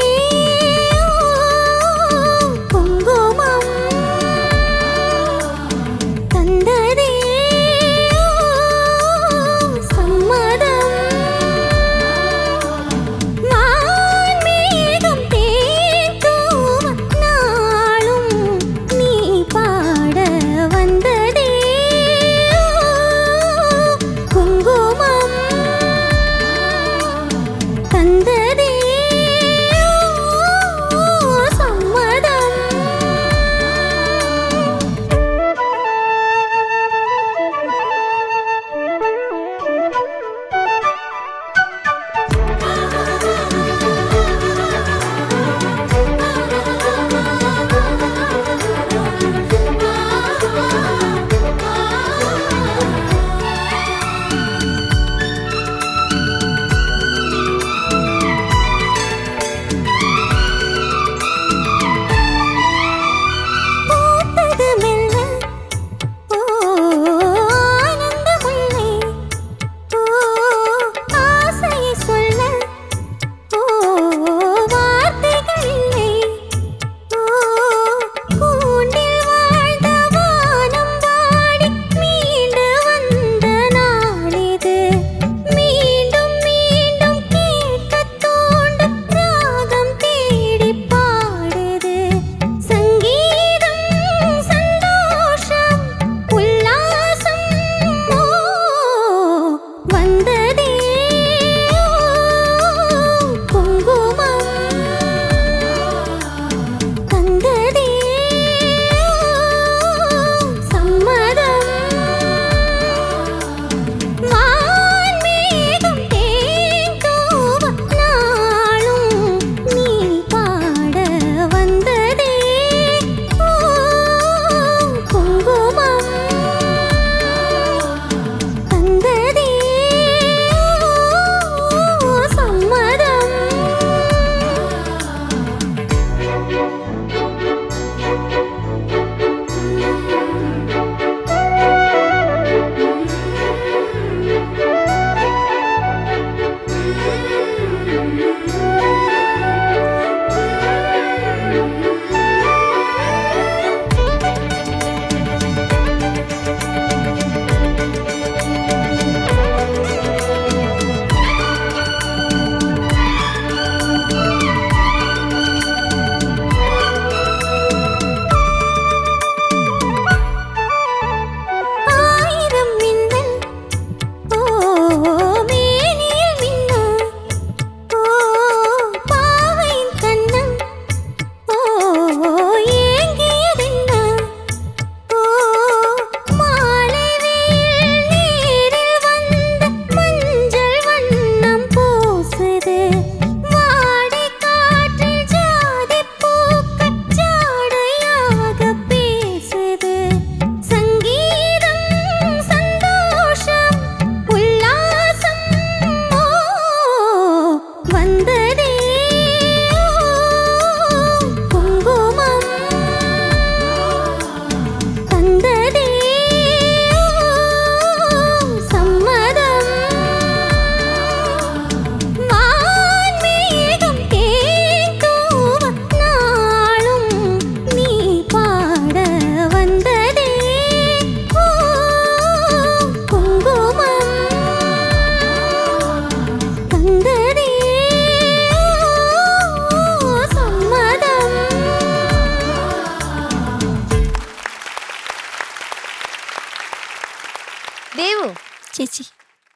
ചേച്ചി.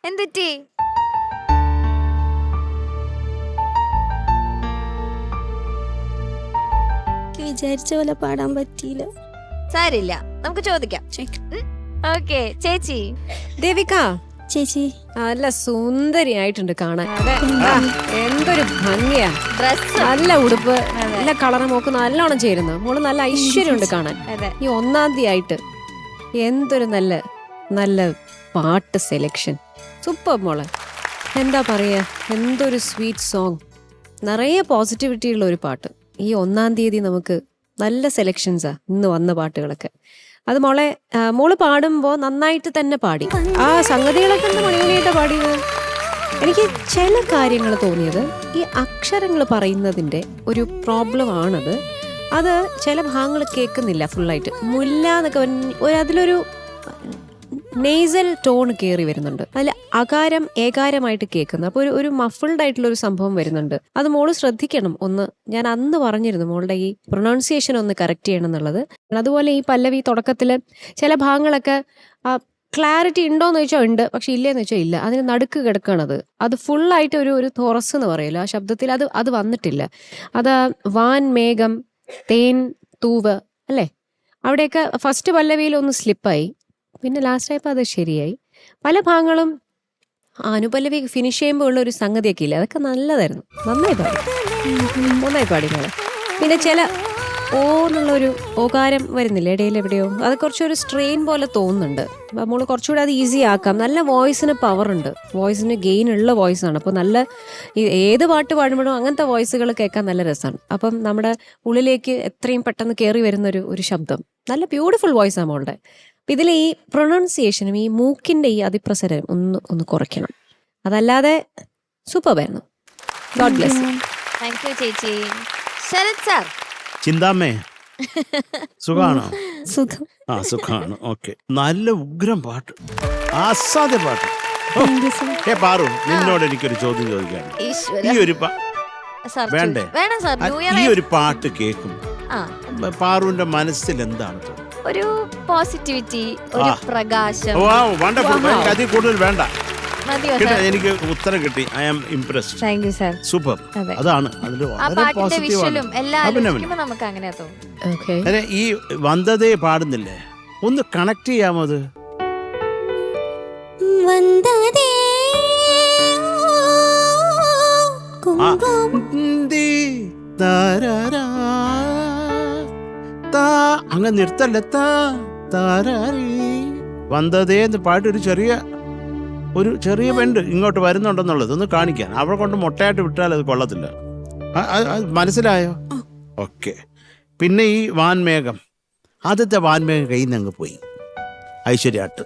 എന്തുറ്റി? വിചാരിച്ച പോലെ പാടാൻ പറ്റിയില്ല. സാരില്ല, നമുക്ക് ചോദിക്കാം. ഓക്കെ ചേച്ചി. ദേവിക ചേച്ചി നല്ല സുന്ദരിയായിട്ടുണ്ട് കാണാൻ. ആ, എന്തൊരു ഭംഗിയാ. ഡ്രസ് നല്ല ഉടുപ്പ്, നല്ല കളറ്, മോക്ക് നല്ലോണം ചേരുന്നു. മോള് നല്ല ഐശ്വര്യമുണ്ട് കാണാൻ. അതെ. ഈ 1-ാം തീയതി ആയിട്ട് എന്തൊരു നല്ല നല്ല പാട്ട് സെലക്ഷൻ. സൂപ്പർ മോളെ. എന്താ പറയാ, എന്തൊരു സ്വീറ്റ് സോങ്. നിറയെ പോസിറ്റിവിറ്റി ഉള്ള ഒരു പാട്ട്. ഈ 1-ാം തീയതി നമുക്ക് നല്ല സെലക്ഷൻസാ ഇന്ന് വന്ന പാട്ടുകളൊക്കെ. അത് മോള് പാടുമ്പോൾ നന്നായിട്ട് തന്നെ പാടി. ആ സംഗതികളൊക്കെ എന്താ മണിമണിയായിട്ടാ പാടിയത്. എനിക്ക് ചില കാര്യങ്ങൾ തോന്നിയത് ഈ അക്ഷരങ്ങൾ പറയുന്നതിൻ്റെ ഒരു പ്രോബ്ലം ആണത്. അത് ചില ഭാഗങ്ങൾ കേൾക്കുന്നില്ല ഫുള്ളായിട്ട്. മുല്ല എന്നൊക്കെ അതിലൊരു നെയ്സൽ ടോൺ കയറി വരുന്നുണ്ട്. അതിൽ അകാരം ഏകാരമായിട്ട് കേൾക്കുന്നത്. അപ്പോൾ ഒരു മഫിൾഡ് ആയിട്ടുള്ള ഒരു സംഭവം വരുന്നുണ്ട്. അത് മോള് ശ്രദ്ധിക്കണം. ഞാൻ അന്ന് പറഞ്ഞിരുന്നു മോളുടെ ഈ പ്രൊനൗൺസിയേഷൻ ഒന്ന് കറക്റ്റ് ചെയ്യണം എന്നുള്ളത്. അതുപോലെ ഈ പല്ലവി തുടക്കത്തിൽ ചില ഭാഗങ്ങളൊക്കെ ക്ലാരിറ്റി ഉണ്ടോയെന്ന് ചോദിച്ചാൽ ഉണ്ട്, പക്ഷെ ഇല്ലേന്ന് വെച്ചാൽ ഇല്ല. അതിന് നടുക്ക് കിടക്കണത്. അത് ഫുള്ളായിട്ട് ഒരു തോറസ് എന്ന് പറയുമല്ലോ ആ ശബ്ദത്തിൽ, അത് വന്നിട്ടില്ല. അത് വാൻ മേഘം തേൻ തൂവ് അല്ലേ, അവിടെയൊക്കെ ഫസ്റ്റ് പല്ലവിയിൽ ഒന്ന് സ്ലിപ്പായി. പിന്നെ ലാസ്റ്റ് ആയപ്പോൾ അത് ശരിയായി. പല ഭാഗങ്ങളും അനുപല്ലവി ഫിനിഷ് ചെയ്യുമ്പോൾ ഉള്ള ഒരു സംഗതിയൊക്കെ ഇല്ല, അതൊക്കെ നല്ലതായിരുന്നു. നന്നായി പാടി മോളെ. പിന്നെ ചില ഓന്നുള്ളൊരു ഓകാരം വരുന്നില്ല ഇടയിൽ എവിടെയോ, അത് കുറച്ചൊരു സ്ട്രെയിൻ പോലെ തോന്നുന്നുണ്ട്. അപ്പം നമ്മൾ കുറച്ചുകൂടെ അത് ഈസി ആക്കാം. നല്ല വോയിസിന് പവറുണ്ട്, വോയിസിന് ഗെയിൻ ഉള്ള വോയിസാണ്. അപ്പോൾ നല്ല ഏത് പാട്ട് പാടുമ്പോഴും അങ്ങനത്തെ വോയിസുകൾ കേൾക്കാൻ നല്ല രസമാണ്. അപ്പം നമ്മുടെ ഉള്ളിലേക്ക് എത്രയും പെട്ടെന്ന് കയറി വരുന്നൊരു ശബ്ദം. നല്ല ബ്യൂട്ടിഫുൾ വോയിസാണ് മോളുടെ. അപ്പം ഇതിൽ ഈ പ്രൊനൗൺസിയേഷനും ഈ മൂക്കിൻ്റെ ഈ അതിപ്രസരം ഒന്ന് കുറയ്ക്കണം. അതല്ലാതെ സൂപ്പറായിരുന്നു. God bless U. Thank you ചേച്ചി. ശരത് സാർ. ചിന്താമ്മേ, സുഖാണോ? സുഖം. ആ, സുഖാണ്. ഓക്കെ. നല്ല ഉഗ്രം പാട്ട്, അസാധ്യ പാട്ട്. പാറു, നിന്നോട് എനിക്കൊരു ചോദ്യം ചോദിക്കാണ്. ഈ ഒരു സാർ വേണ്ടേ? വേണം സാർ. ന്യൂ ഇയർ ഈ ഒരു പാട്ട് കേൾക്കും പാറുവിന്റെ മനസ്സിൽ എന്താണ് തോന്നുന്നത്? ഒരു പോസിറ്റിവിറ്റി, ഒരു പ്രകാശം. അതിൽ കൂടുതൽ വേണ്ട. മതിയോ കേട്ടോ, സാർ? എനിക്ക് ഉത്തരം കിട്ടി. I am impressed. Thank you sir. Super. അതെ. അതാണ് അതിൽ ആ വളരെ പാട്ടിന്റെ പോസിറ്റീവാണ്. വിഷ്വലും എല്ലാം അഭിനയം. ആലോചിക്കുമ്പോൾ നമുക്ക് അങ്ങനെ തോന്നും. ഓക്കെ. അതെ, ഈ വന്ദതയെ പാടുന്നില്ലേ, ഒന്ന് കണക്ട് ചെയ്യാമോ അത്? വന്ദതേ ആ, ദീ, താരാരാ, താ, അങ്ങ് നിർത്തല്ലേ. താരാരീ വന്ദതേ എന്ന് പാട്ട് ഒരു ചെറിയ പെണ്ട് ഇങ്ങോട്ട് വരുന്നുണ്ടെന്നുള്ളത് ഒന്ന് കാണിക്കാൻ. അവളെ കൊണ്ട് മൊട്ടയായിട്ട് വിട്ടാൽ അത് കൊള്ളത്തില്ല. മനസ്സിലായോ? ഓക്കെ. പിന്നെ ഈ വാൻമേഘം, ആദ്യത്തെ വാൻമേഘം കയ്യിൽ നിന്ന് അങ്ങ് പോയി. ഐശ്വര്യാട്ട്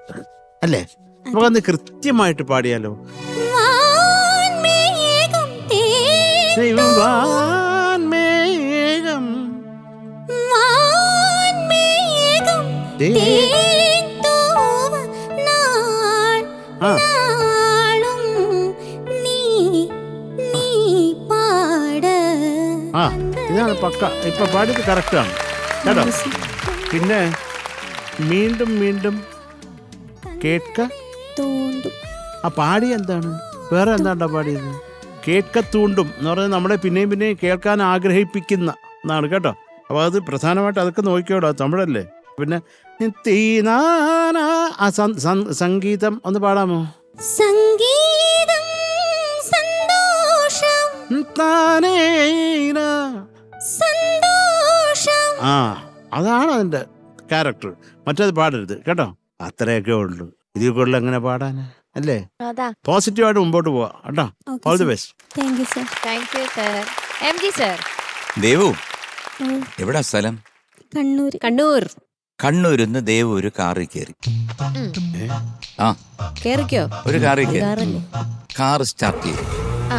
അല്ലേ? നമുക്കന്ന് കൃത്യമായിട്ട് പാടിയാലോ? വാൻമേഘം ദൈവം വാൻമേഘം വാൻമേഘം തേൻതൂവ ആ, നാളും നീ പാട. ആ, ഇതാണ് പക്ക. ഇപ്പൊ പാടിയത് കറക്റ്റാണ് കേട്ടോ. പിന്നെ വീണ്ടും വീണ്ടും കേൾക്ക തോണ്ടും. ആ പാടി എന്താണ്? വേറെ എന്താണ്ടാ പാടിയത്? കേൾക്കത്തൂണ്ടും എന്ന് പറഞ്ഞാൽ നമ്മളെ പിന്നെയും പിന്നെയും കേൾക്കാൻ ആഗ്രഹിപ്പിക്കുന്ന എന്നാണ് കേട്ടോ. അപ്പോൾ അത് പ്രധാനമായിട്ട് അതൊക്കെ നോക്കിയോടോ, തമിഴല്ലേ. പിന്നെ തീനാന ആ സംഗീതം ഒന്ന് പാടാമോ? സംഗീതം സന്തോഷം താനേന. സന്തോഷം. ആ, അതാണ് അതിൻ്റെ ക്യാരക്ടർ. മറ്റേത് പാടരുത് കേട്ടോ. അത്രയൊക്കെ ഉള്ളൂ. ഇതിൽ കൂടുതൽ എങ്ങനെ പാടാൻ അല്ലേ? അതാ. പോസിറ്റീവായിട്ട് മുമ്പോട്ട് പോവാ കേട്ടോ. All the best. Thank you sir. Thank you sir. M G sir. Devu, എവിടാ സ്ഥലം? കണ്ണൂർ. കണ്ണൂരിന്ന് ദേവു ഒരു കാറിൽ കയറി. ആ, കേറിക്കോ? ഒരു കാറിൽ കയറി. കാറല്ലേ? കാർ സ്റ്റാർട്ട് ചെയ്തു. ആ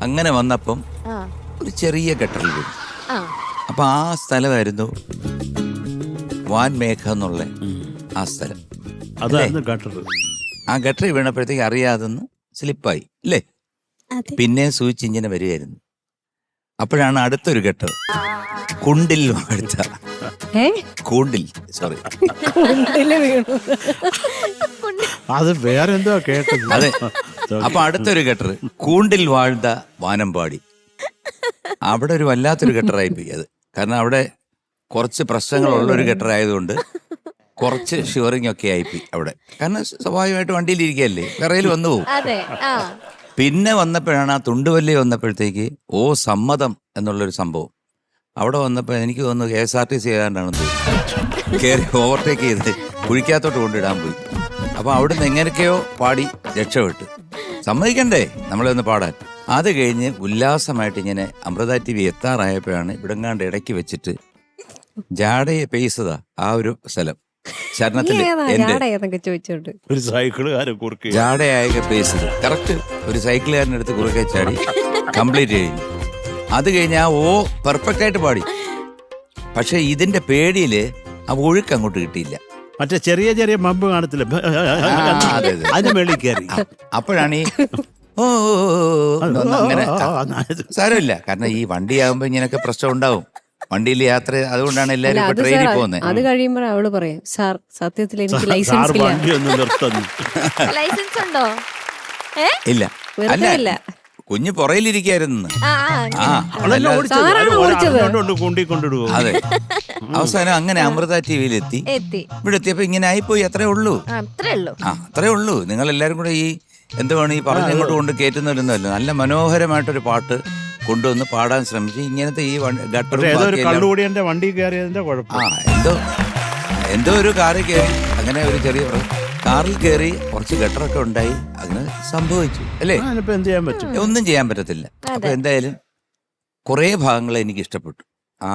അങ്ങനെ വന്നപ്പം ആ ഒരു ചെറിയ ഗട്ടറിൽ വീണു. ആ അപ്പൊ ആ സ്ഥലമായിരുന്നു വാൻമേഘ എന്നുള്ള ആ സ്ഥലം. അതായിരുന്നു കേട്ടത്. ആ ഗട്ടറിൽ വീണപ്പോഴത്തേക്ക് അറിയാതെന്ന് സ്ലിപ്പായി അല്ലേ? അതെ. പിന്നെ സൂചിച്ച് ഇങ്ങനെ വരികയായിരുന്നു. അപ്പോഴാണ് അടുത്തൊരു ഗട്ടർ കുണ്ടിൽ അടുത്ത കൂണ്ടിൽ, സോറി, അത് വേറെ എന്തോ കേട്ടത്. അതെ. അപ്പൊ അടുത്തൊരു ഗട്ടർ, കൂണ്ടിൽ വാഴ്ന്ന വാനമ്പാടി. അവിടെ ഒരു വല്ലാത്തൊരു ഗട്ടറായി പോയി അത്. കാരണം അവിടെ കുറച്ച് പ്രശ്നങ്ങളുള്ള ഒരു ഗട്ടർ ആയതുകൊണ്ട് കുറച്ച് ഷിവറിങ് ഒക്കെ ആയിപ്പോയി അവിടെ. കാരണം സ്വാഭാവികമായിട്ട് വണ്ടിയിലിരിക്കുകയല്ലേ, വിറയിൽ വന്നു പോകും. അതെ. ആ പിന്നെ വന്നപ്പോഴാണ് ആ തുണ്ടുവല്ലി വന്നപ്പോഴത്തേക്ക് ഓ സമ്മതം എന്നുള്ളൊരു സംഭവം അവിടെ വന്നപ്പോൾ എനിക്ക് തോന്നുന്നു KSRTC ഏതാണ്ടാണെന്ന് തോന്നുന്നു കയറി ഓവർടേക്ക് ചെയ്ത് കുഴിക്കകത്തോട്ട് കൊണ്ടിടാൻ പോയി. അപ്പൊ അവിടുന്ന് എങ്ങനെയൊക്കെയോ പാടി രക്ഷപ്പെട്ടു. സമ്മതിക്കണ്ടേ നമ്മളെ ഒന്ന് പാടാൻ. അത് കഴിഞ്ഞ് ഉല്ലാസമായിട്ട് ഇങ്ങനെ അമൃത TV എത്താറായപ്പോഴാണ് ഇവിടെങ്ങാണ്ട് ഇടയ്ക്ക് വെച്ചിട്ട് ജാടയെ പെയ്സതാ ആ ഒരു സ്ഥലം ശരണത്തില് എന്റെ ചോദിച്ചോണ്ട് ഒരു സൈക്കിളുകാരെ കുറുക്കി ജാടയായ പേസ് കറക്റ്റ് ഒരു സൈക്കിളുകാരനെടുത്ത് കുറുക്കെ ചാടി കംപ്ലീറ്റ് കഴിഞ്ഞു. അത് കഴിഞ്ഞ് ആ ഓ പെർഫെക്റ്റ് ആയിട്ട് പാടി. പക്ഷെ ഇതിന്റെ പേടിയില് ആ ഒഴുക്ക് അങ്ങോട്ട് കിട്ടിയില്ല. മറ്റേ ചെറിയ ചെറിയ മമ്പ് കാണത്തില്ല, അതെ. അതിന് മേളിൽ കയറി. അപ്പോഴാണ് ഈ ഓ അങ്ങനെ സാരമില്ല. കാരണം ഈ വണ്ടിയാകുമ്പോ ഇങ്ങനെയൊക്കെ പ്രശ്നം ഉണ്ടാവും. വണ്ടിയിൽ യാത്ര, അതുകൊണ്ടാണ് എല്ലാരും ഇപ്പൊ ട്രെയിനിൽ പോകുന്നത്. അത് കഴിയുമ്പോൾ അവള് പറയും, സാർ സത്യത്തിൽ എനിക്ക് സാർ ലൈസൻസ് ഇല്ല. വണ്ടി ഒന്ന് നിർത്തുന്നു. ലൈസൻസ് ഉണ്ടോ? ഇല്ല, വെറുതെ അല്ല ഇല്ല. കുഞ്ഞ് പുറയിലിരിക്കായിരുന്നു. അവളെല്ലാം ഓടിച്ചത്. സാറാണ് ഓടിച്ചത്. അതുകൊണ്ട് കൊണ്ടിടുവോ? അതെ. അവസാനം അങ്ങനെ അമൃത TV എത്തി. ഇവിടെ എത്തിയപ്പോ ഇങ്ങനെ ആയിപ്പോയി. അത്രേ ഉള്ളൂ. അത്രേ ഉള്ളൂ. അത്രേ ഉള്ളൂ. നിങ്ങൾ എല്ലാരും കൂടെ ഈ എന്തുവാണ് ഈ പറഞ്ഞങ്ങോട്ട് കൊണ്ട് കയറ്റുന്നവരൊന്നുമല്ല. നല്ല മനോഹരമായിട്ടൊരു പാട്ട് കൊണ്ടുവന്ന് പാടാൻ ശ്രമിച്ചു. ഇങ്ങനത്തെ ഈ ഗട്ടറും കള്ളുകൂടിയന്റെ വണ്ടി കയറിയതിന്റെ കുഴപ്പം. എന്തോ ഒരു കാറിൽ കയറി, അങ്ങനെ ഒരു ചെറിയ കാറിൽ കയറി കുറച്ച് ഗട്ടറൊക്കെ ഉണ്ടായി. അങ്ങനെ സംഭവിച്ചു അല്ലേ. എന്ത് ചെയ്യാൻ പറ്റും? ഒന്നും ചെയ്യാൻ പറ്റത്തില്ല. അപ്പൊ എന്തായാലും കുറെ ഭാഗങ്ങൾ എനിക്ക് ഇഷ്ടപ്പെട്ടു. ആ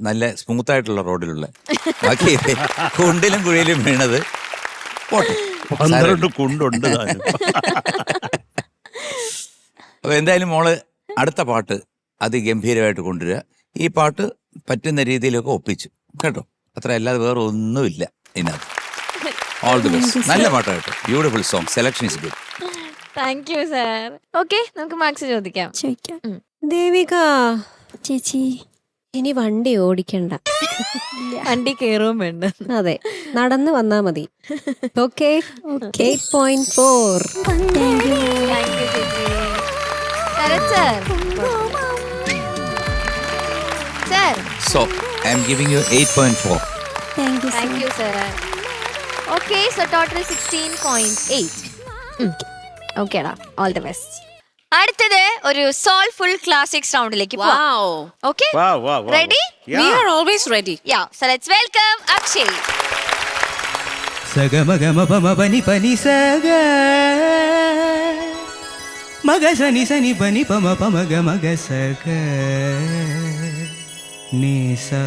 നല്ല സ്മൂത്ത് ആയിട്ടുള്ള റോഡിലുള്ള. ബാക്കി കുണ്ടിലും കുഴിയിലും വീണത് പോട്ടെ. 12 കുണ്ടുണ്ട്. അപ്പൊ എന്തായാലും മോള് അടുത്ത പാട്ട് അതിഗംഭീരമായിട്ട് കൊണ്ടുവരിക. ഈ പാട്ട് പറ്റുന്ന രീതിയിലൊക്കെ ഒപ്പിച്ചു കേട്ടോ. അത്ര അല്ലാതെ വേറെ ഒന്നുമില്ല ഇതിനകത്ത്. All the best. നല്ല പാട്ടായിട്ട് beautiful song. Selection is good. Thank you sir. Okay, നമുക്ക് മാർക്സ് ചോദിക്കാം. ദേവിക ചേച്ചി ഇനി വണ്ടി ഓടിക്കണ്ട, വണ്ടി കയറുകയും വേണ്ട. അതെ, നടന്ന് വന്നാ മതി. ഓക്കെ. 8.4. താങ്ക് യു ചേച്ചി. Sarath sir. Sir. So, I am giving you 8.4. Thank you sir. Okay, so total 16.8. ഓക്കേടാ, ഓൾ ദി ബെസ്റ്റ്. അടുത്തത് ഒരു സോൾഫുൾ ക്ലാസിക്സ് റൗണ്ടിലേക്ക് പോവാം. Okay, ready? We are always ready. Yeah, so let's welcome Akshay. సగమగమపమపని పని సగ మగ సని సని పని పమ పమగ మగ సగ నీసా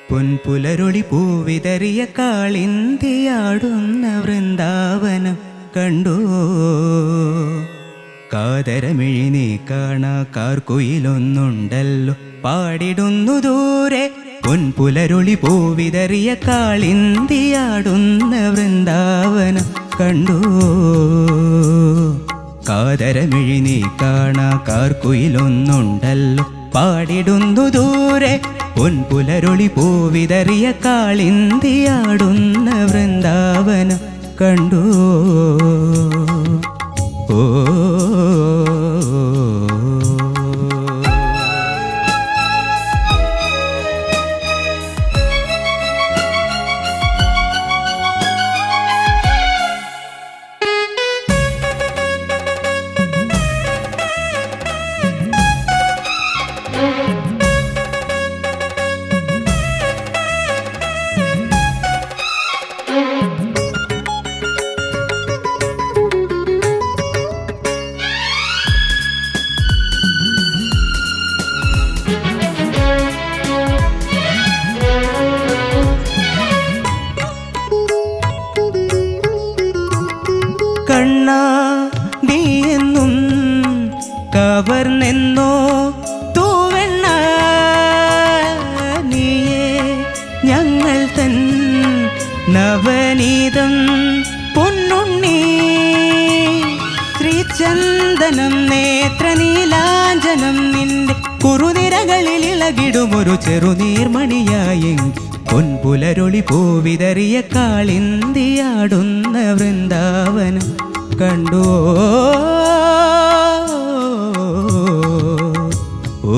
പൊൻപുലരൊളി പൂവിതറിയ കാളിന്തിയാടുന്ന വൃന്ദാവനം കണ്ടോ. കാതരമിഴി നീ കാണാ കാർക്കുയിലൊന്നുണ്ടല്ലോ പാടിടുന്നു ദൂരെ. പൊൻപുലരൊളി പൂവിതറിയ കാളിന്തിയാടുന്ന വൃന്ദാവനം കണ്ടോ. കാതരമിഴി നീ കാണാ കാർക്കുയിലൊന്നുണ്ടല്ലോ പാടിടുന്നു ദൂരെ. പൊൻപുലരൊളി പൂവിതറിയ കാളിന്തിയാടുന്ന വൃന്ദാവനം കണ്ടു. ഓ കണ്ണാ നീ എന്നും കവർന്നെന്നോ തൂവെണ്ണ നീയേ ഞങ്ങൾ തൻ നവനീതം പൊന്നുണ്ണി. ശ്രീചന്ദനം നേത്രനീലാഞ്ജനം നിന്റെ കുറുനിരകളിൽ ഇളകിടുമൊരു ചെറുനീർമണിയായെങ്കിൽ പൊൻപുലരൊളി പൂവിതറിയ കാളിന്തിയാടുന്ന വൃന്ദാവനം കണ്ടു. ഓ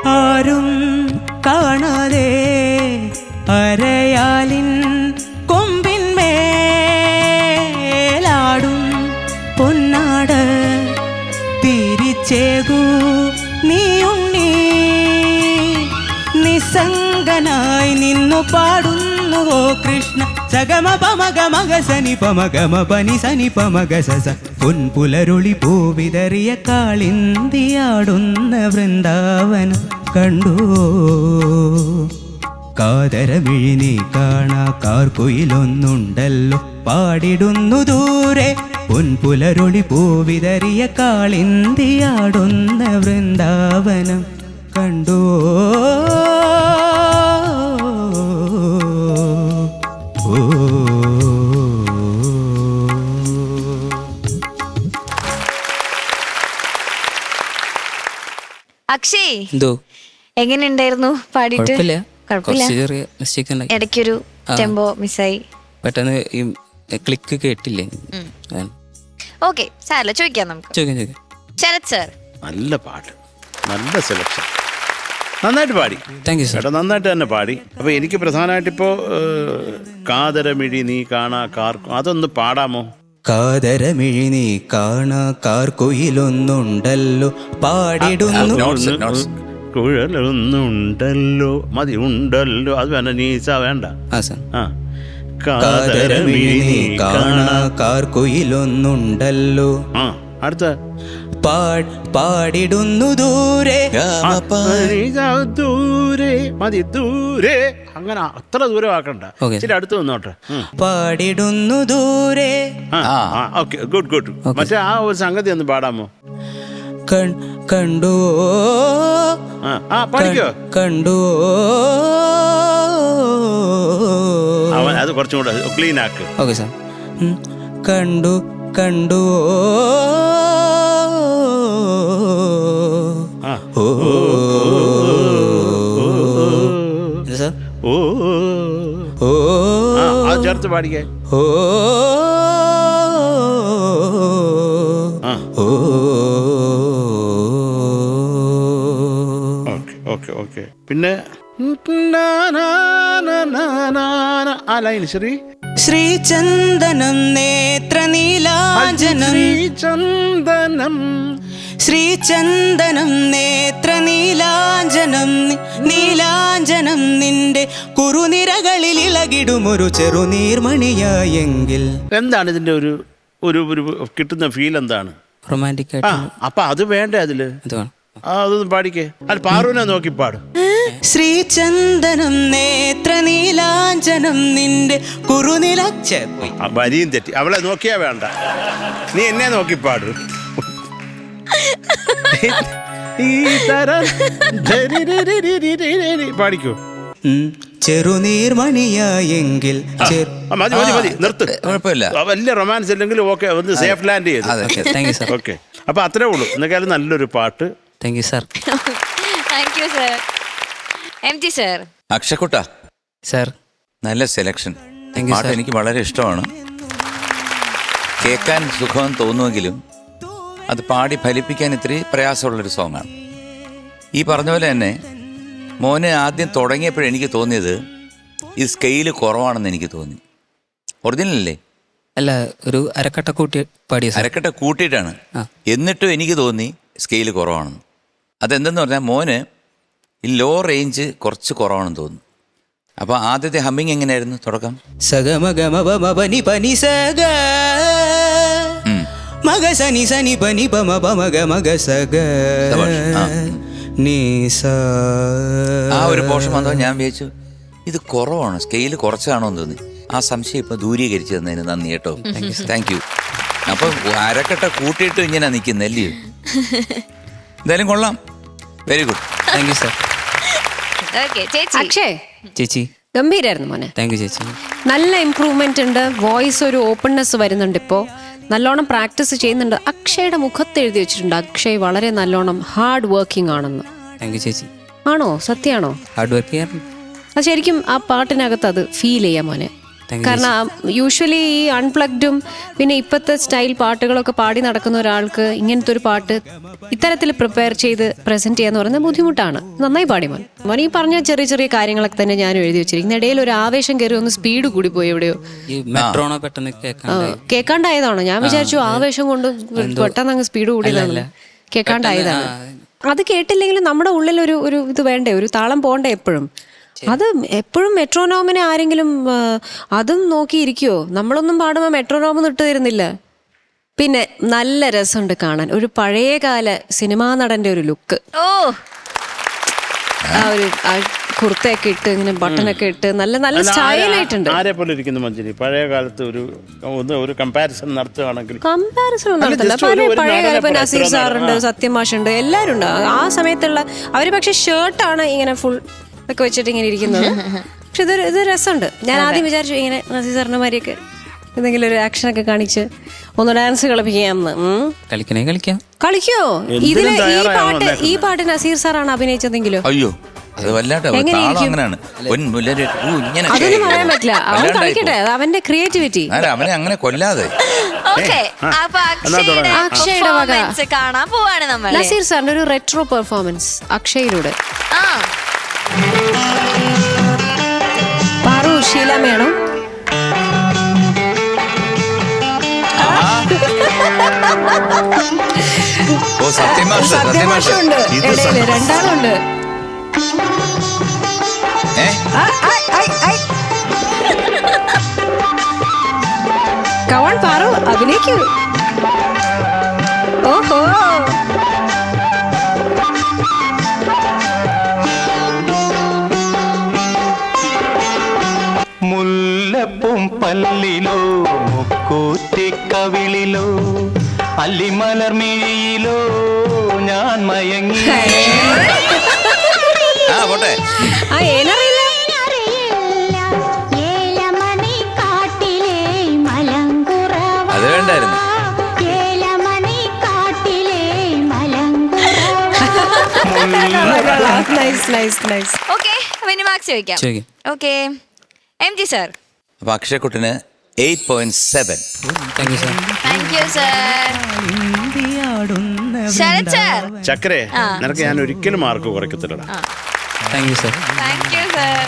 ആരും കാണാതെ അരയാലിൻ കൊമ്പിന്മേലാടും പൊന്നാട തിരിച്ചേകൂ നീയുണ്ണി. നിസ്സംഗനായി നിന്നു പാടുന്നുവോ കൃഷ്ണ. സഗമ പമഗ മഗ സനി പമഗമ പനി സനി പമഗ സസ. പൊൻപുലരൊളി പൂവിതറിയ കാളിന്തിയാടുന്ന വൃന്ദാവനം കണ്ടു. കാതരമിഴി നീ കാണാ കാർക്കുയിലൊന്നുണ്ടല്ലോ പാടിടുന്നു ദൂരെ. പൊൻപുലരൊളി പൂവിതറിയ കാളിന്തിയാടുന്ന വൃന്ദാവനം കണ്ടു. അക്ഷയ്, എന്തോ എങ്ങനെയുണ്ടായിരുന്നു പാടിയിട്ട്? ചെറിയ മിസ്റ്റേക്ക് ഉണ്ടായി. ഇടയ്ക്കൊരു ടെമ്പോ മിസ്സായി. പെട്ടെന്ന് ഈ ക്ലിക്ക് കേട്ടില്ലേ. ഓക്കെ, സാരല്ല, ചോദിക്കാം നമുക്ക്. ചോദിക്കാം. ശരത് സർ, നല്ല പാട്ട്, നല്ല സെലക്ഷൻ, നന്നായിട്ട് പാടി. Thank you sir. ചേട്ടാ നന്നായിട്ട് തന്നെ പാടി. അപ്പോൾ എനിക്ക് പ്രധാനമായിട്ടിപ്പോൾ കാതരമിഴി നീ കാണാ കാർക്കും അതൊന്ന് പാടാമോ? കാതരമിഴി നീ കാണാ കാർക്കുയിലൊന്നുണ്ടല്ലോ പാടിടുന്നു. കുഴലൊന്നുണ്ടല്ലോ, മതി ഉണ്ടല്ലോ, അത് വേണ്ട, നീസ വേണ്ട. ആ സർ. ആ, കാതരമിഴി നീ കാണാ കാർക്കുയിലൊന്നുണ്ടല്ലോ. ആ, അടുത്ത പാടിടുന്നു ദൂരെ. ദൂരെ, മതി ദൂരെ, അങ്ങനെ അത്ര ദൂരം ആക്കണ്ട. Okay. ശരി, അടുത്ത് നിന്നോട്ടെ. പാടിടുന്നു ദൂരെ. Okay, good good. മറ്റേ ആ ഒരു സംഗതി ഒന്ന് പാടാമോ? കണ്ടു. പാടിക്കോ. കണ്ടു. അവൻ അത് കുറച്ചും കൂടെ ക്ലീൻ ആക്ക്. Okay sir. കണ്ടു കണ്ടു. സാർ ഓ അത് ചേർത്ത് പാടിക്കേ. ഓ ഓക്കെ ഓക്കെ. പിന്നെ ആ ലൈൻ ശ്രീ ശ്രീചന്ദനം നേത്രനീലാഞ്ജനം. ചന്ദനം ശ്രീചന്ദനം നേത്രനീലാഞ്ജനം. നീലാഞ്ജനം നിന്റെ കുറുനിരകളിൽ ഇളകിടുമൊരു ചെറുനീർമണിയായെങ്കിൽ. എന്താണ് ഇതിന്റെ ഒരു ഒരു കിട്ടുന്ന ഫീൽ എന്താണ്? റൊമാൻറ്റിക് ആയിട്ട്. അപ്പൊ അത് വേണ്ടേ അതില്? അതൊന്നും പാടിക്കേ. അത് പാറുവിനെ നോക്കി പാടും. ശ്രീചന്ദനം നേത്രനീലാഞ്ജനം നിന്റെ കുറുനില. വരിയും തെറ്റി. അവളെ നോക്കിയാ വേണ്ട, നീ എന്നെ നോക്കി പാടു. ഈ തരം പാടിക്കോ. ചെറുനീർമണിയായെങ്കിൽ. മതി മതി മതി, നിർത്ത്. കുഴപ്പമില്ല, വലിയ റൊമാൻസ് ഇല്ലെങ്കിലും ഓക്കെ, ഒന്ന് സേഫ് ലാൻഡ് ചെയ്തു. Thank you sir. ഓക്കെ, അപ്പൊ അത്രേ ഉള്ളൂ. എന്നെക്കാളും നല്ലൊരു പാട്ട്. Thank you sir. Thank you sir. MG sir. അക്ഷക്കുട്ട സർ, നല്ല സെലക്ഷൻ. താങ്ക് യു പാട്ട് സർ. എനിക്ക് വളരെ ഇഷ്ടമാണ്. കേൾക്കാൻ സുഖം തോന്നുമെങ്കിലും അത് പാടി ഫലിപ്പിക്കാൻ ഇത്തിരി പ്രയാസമുള്ളൊരു സോങ്ങാണ്. ഈ പറഞ്ഞ പോലെ തന്നെ മോനെ ആദ്യം തുടങ്ങിയപ്പോഴെനിക്ക് തോന്നിയത് ഈ സ്കെയില് കുറവാണെന്ന് എനിക്ക് തോന്നി. ഒറിജിനലല്ലേ? അല്ല ഒരു അരക്കട്ട കൂട്ടി പാടിയ സാർ. അരക്കട്ട കൂട്ടിയിട്ടാണ്. ആ. എന്നിട്ടും എനിക്ക് തോന്നി സ്കെയിൽ കുറവാണെന്ന്. അതെന്തെന്ന് പറഞ്ഞാൽ മോന് ഈ ലോ റേഞ്ച് കുറച്ച് കുറവാണെന്ന് തോന്നുന്നു. അപ്പോൾ ആദ്യത്തെ ഹമ്മിങ് എങ്ങനെയായിരുന്നു തുടക്കം? സഗമഗമപനി പനി സഗ മഗ സനി സനി പനി പമ പമഗ മഗ സഗ നീ സ. ആ ഒരു പോർഷൻ വന്നപ്പോൾ ഞാൻ വിചാരിച്ചു ഇത് കുറവാണ്, സ്കെയിൽ കുറച്ചാണോ എന്ന് തോന്നി. ആ സംശയം ഇപ്പൊ ദൂരീകരിച്ചു തന്നതിന് നന്ദി കേട്ടോ. Thank you. അപ്പൊ അരക്കട്ട കൂട്ടിയിട്ട് ഇങ്ങനെ നിൽക്കുന്നല്ലേ. എന്തായാലും കൊള്ളാം, very good. Thank you sir. Okay ചേച്ചി. അക്ഷയ് ചേച്ചി ഗംഭീരായിരുന്നു മോനെ. താങ്ക് യു ചേച്ചി. നല്ല ഇംപ്രൂവ്മെന്റ് ഉണ്ട്. വോയിസ് ഒരു ഓപ്പൺനെസ് വരുന്നുണ്ട്. ഇപ്പോൾ നല്ലോണം പ്രാക്ടീസ് ചെയ്യുന്നുണ്ട്. അക്ഷയുടെ മുഖത്ത് എഴുതി വെച്ചിട്ടുണ്ട് അക്ഷയ് വളരെ നല്ലോണം ഹാർഡ് വർക്കിംഗ് ആണെന്ന്. താങ്ക് യു ചേച്ചി. ആണോ? സത്യമാണോ? ഹാർഡ് വർക്ക് ചെയ്യാറുണ്ട്. അത് ശരിക്കും ആ പാട്ടിനകത്ത് അത് ഫീൽ ചെയ്യാം മോനെ. താങ്ക് യു കാരണം യൂഷ്വലി ഈ അൺപ്ലഗ്ഡും പിന്നെ ഇപ്പോഴത്തെ സ്റ്റൈൽ പാട്ടുകളൊക്കെ പാടി നടക്കുന്ന ഒരാൾക്ക് ഇങ്ങനത്തെ ഒരു പാട്ട് ഇത്തരത്തിൽ പ്രിപ്പയർ ചെയ്ത് പ്രസന്റ് ചെയ്യാന്ന് പറയുന്നത് ബുദ്ധിമുട്ടാണ്. നന്നായി പാടി മോൻ. മോൻ ഈ പറഞ്ഞ ചെറിയ ചെറിയ കാര്യങ്ങളൊക്കെ തന്നെ ഞാനും എഴുതി വെച്ചിരിക്കുന്നു. ഇടയിൽ ഒരു ആവേശം കയറി ഒന്ന് സ്പീഡ് കൂടി പോയി എവിടെയോ. ഈ മെട്രോണോ പെട്ടെന്ന് കേൾക്കാണ്ടായതാണോ? ഞാൻ വിചാരിച്ചു ആവേശം കൊണ്ട് പെട്ടെന്ന് അങ്ങ് സ്പീഡ് കൂടിയതാണ്. കേൾക്കാണ്ടായതാണ്. അത് കേട്ടില്ലെങ്കിലും നമ്മുടെ ഉള്ളിൽ ഒരു ഇത് വേണ്ടേ, ഒരു താളം പോണ്ടേ എപ്പോഴും. അത് എപ്പോഴും മെട്രോനോമിനെ ആരെങ്കിലും അതും നോക്കിയിരിക്കുവോ? നമ്മളൊന്നും പാടുമ്പോൾ മെട്രോനോമൊന്നും ഇട്ട് തരുന്നില്ല. പിന്നെ നല്ല രസമുണ്ട് കാണാൻ. ഒരു പഴയകാല സിനിമാ നടന്റെ ഒരു ലുക്ക്. ഓ, ആ ഒരു കുർത്തയൊക്കെ ഇട്ട് ഇങ്ങനെ ബട്ടനൊക്കെ ഇട്ട് നല്ല നല്ല സ്റ്റൈലായിട്ടുണ്ട്. ആരെ പോലെ ഇരിക്കുന്നു മഞ്ജരി? പഴയ കാലത്ത് ഒരു കമ്പാരിസൺ നടത്തുകയാണെങ്കിൽ കമ്പാരിസൺ ഒന്നും നടത്തില്ല. പഴയ കാലം ഇപ്പൊ നസീർ സാറുണ്ട്, സത്യമാഷുണ്ട്, എല്ലാവരും ഉണ്ട്. ആ സമയത്തുള്ള അവര് പക്ഷെ ഷർട്ടാണ് ഇങ്ങനെ ഫുൾ ഒക്കെ വെച്ചിട്ട് ഇങ്ങനെ ഇരിക്കുന്നത്. പക്ഷെ ഇത് രസമുണ്ട്. ഞാൻ ആദ്യം വിചാരിച്ചു ഇങ്ങനെ നസീർ സാറിന്റെ മാതിരിയൊക്കെ എന്തെങ്കിലും ഒരു ആക്ഷൻ ഒക്കെ കാണിച്ച് ഒന്ന് ഡാൻസ് കളിപ്പിക്കാമെന്ന്. കളിക്കണേ കളിക്കാം. കളിക്കോ? ഇതില് ഈ പാട്ട് നസീർ സാറാണ് അഭിനയിച്ചതെങ്കിലോ? അയ്യോ, അത് വല്ലാണ്ട് അങ്ങനെയാണ്. അതൊന്നും പറയാൻ പറ്റില്ല. അവൻ കളിക്കട്ടെ, അത് അവന്റെ ക്രിയേറ്റിവിറ്റി. അവനെ അങ്ങനെ കൊല്ലാതെ. ഓക്കെ. അപ്പൊ അക്ഷയുടെ പെർഫോമൻസ് കാണാൻ പോവാണ് നമ്മൾ. നസീർ സാറിന്റെ ഒരു റെട്രോ പെർഫോമൻസ് അക്ഷയിലൂടെ. ആ, പാറു ശീലമേണോ? ഓ, സത്യമാഷുണ്ട് ഇടയില്, രണ്ടാളുണ്ട്. കവൺ പാറു അഭിനയിക്കൂ. ഓഹോ, മുല്ലപ്പും പല്ലിലോ മുക്കൂറ്റിക്കവിളിലോ അല്ലിമലർമിഴിയിലോ ഞാൻ മയങ്ങി. പോട്ടെ. ആ ഏനറിയില്ല. അത് വേണ്ടായിരുന്നു. ഓക്കെ. അപ്പൊ ഇനി മാർക്സ് ചോദിക്കാം. Okay, MG sir. അപ്പൊ അക്ഷയക്കുട്ടന് 8.7. Thank you sir. Thank you sir. Sarath sir. ചക്കരെ, നിനക്ക് ഞാൻ ഒരിക്കലും മാർക്ക് കുറയ്ക്കത്തില്ലടാ. Thank you sir. Thank you sir.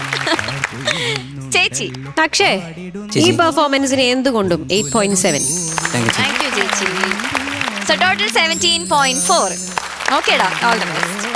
ചേച്ചി. അക്ഷയ്, ഈ പെർഫോമൻസിന് എന്തുകൊണ്ടും 8.7. Thank you sir. Thank you ചേച്ചി. So total 17.4. ഓക്കേടാ, ഓൾ ദി ബെസ്റ്റ്.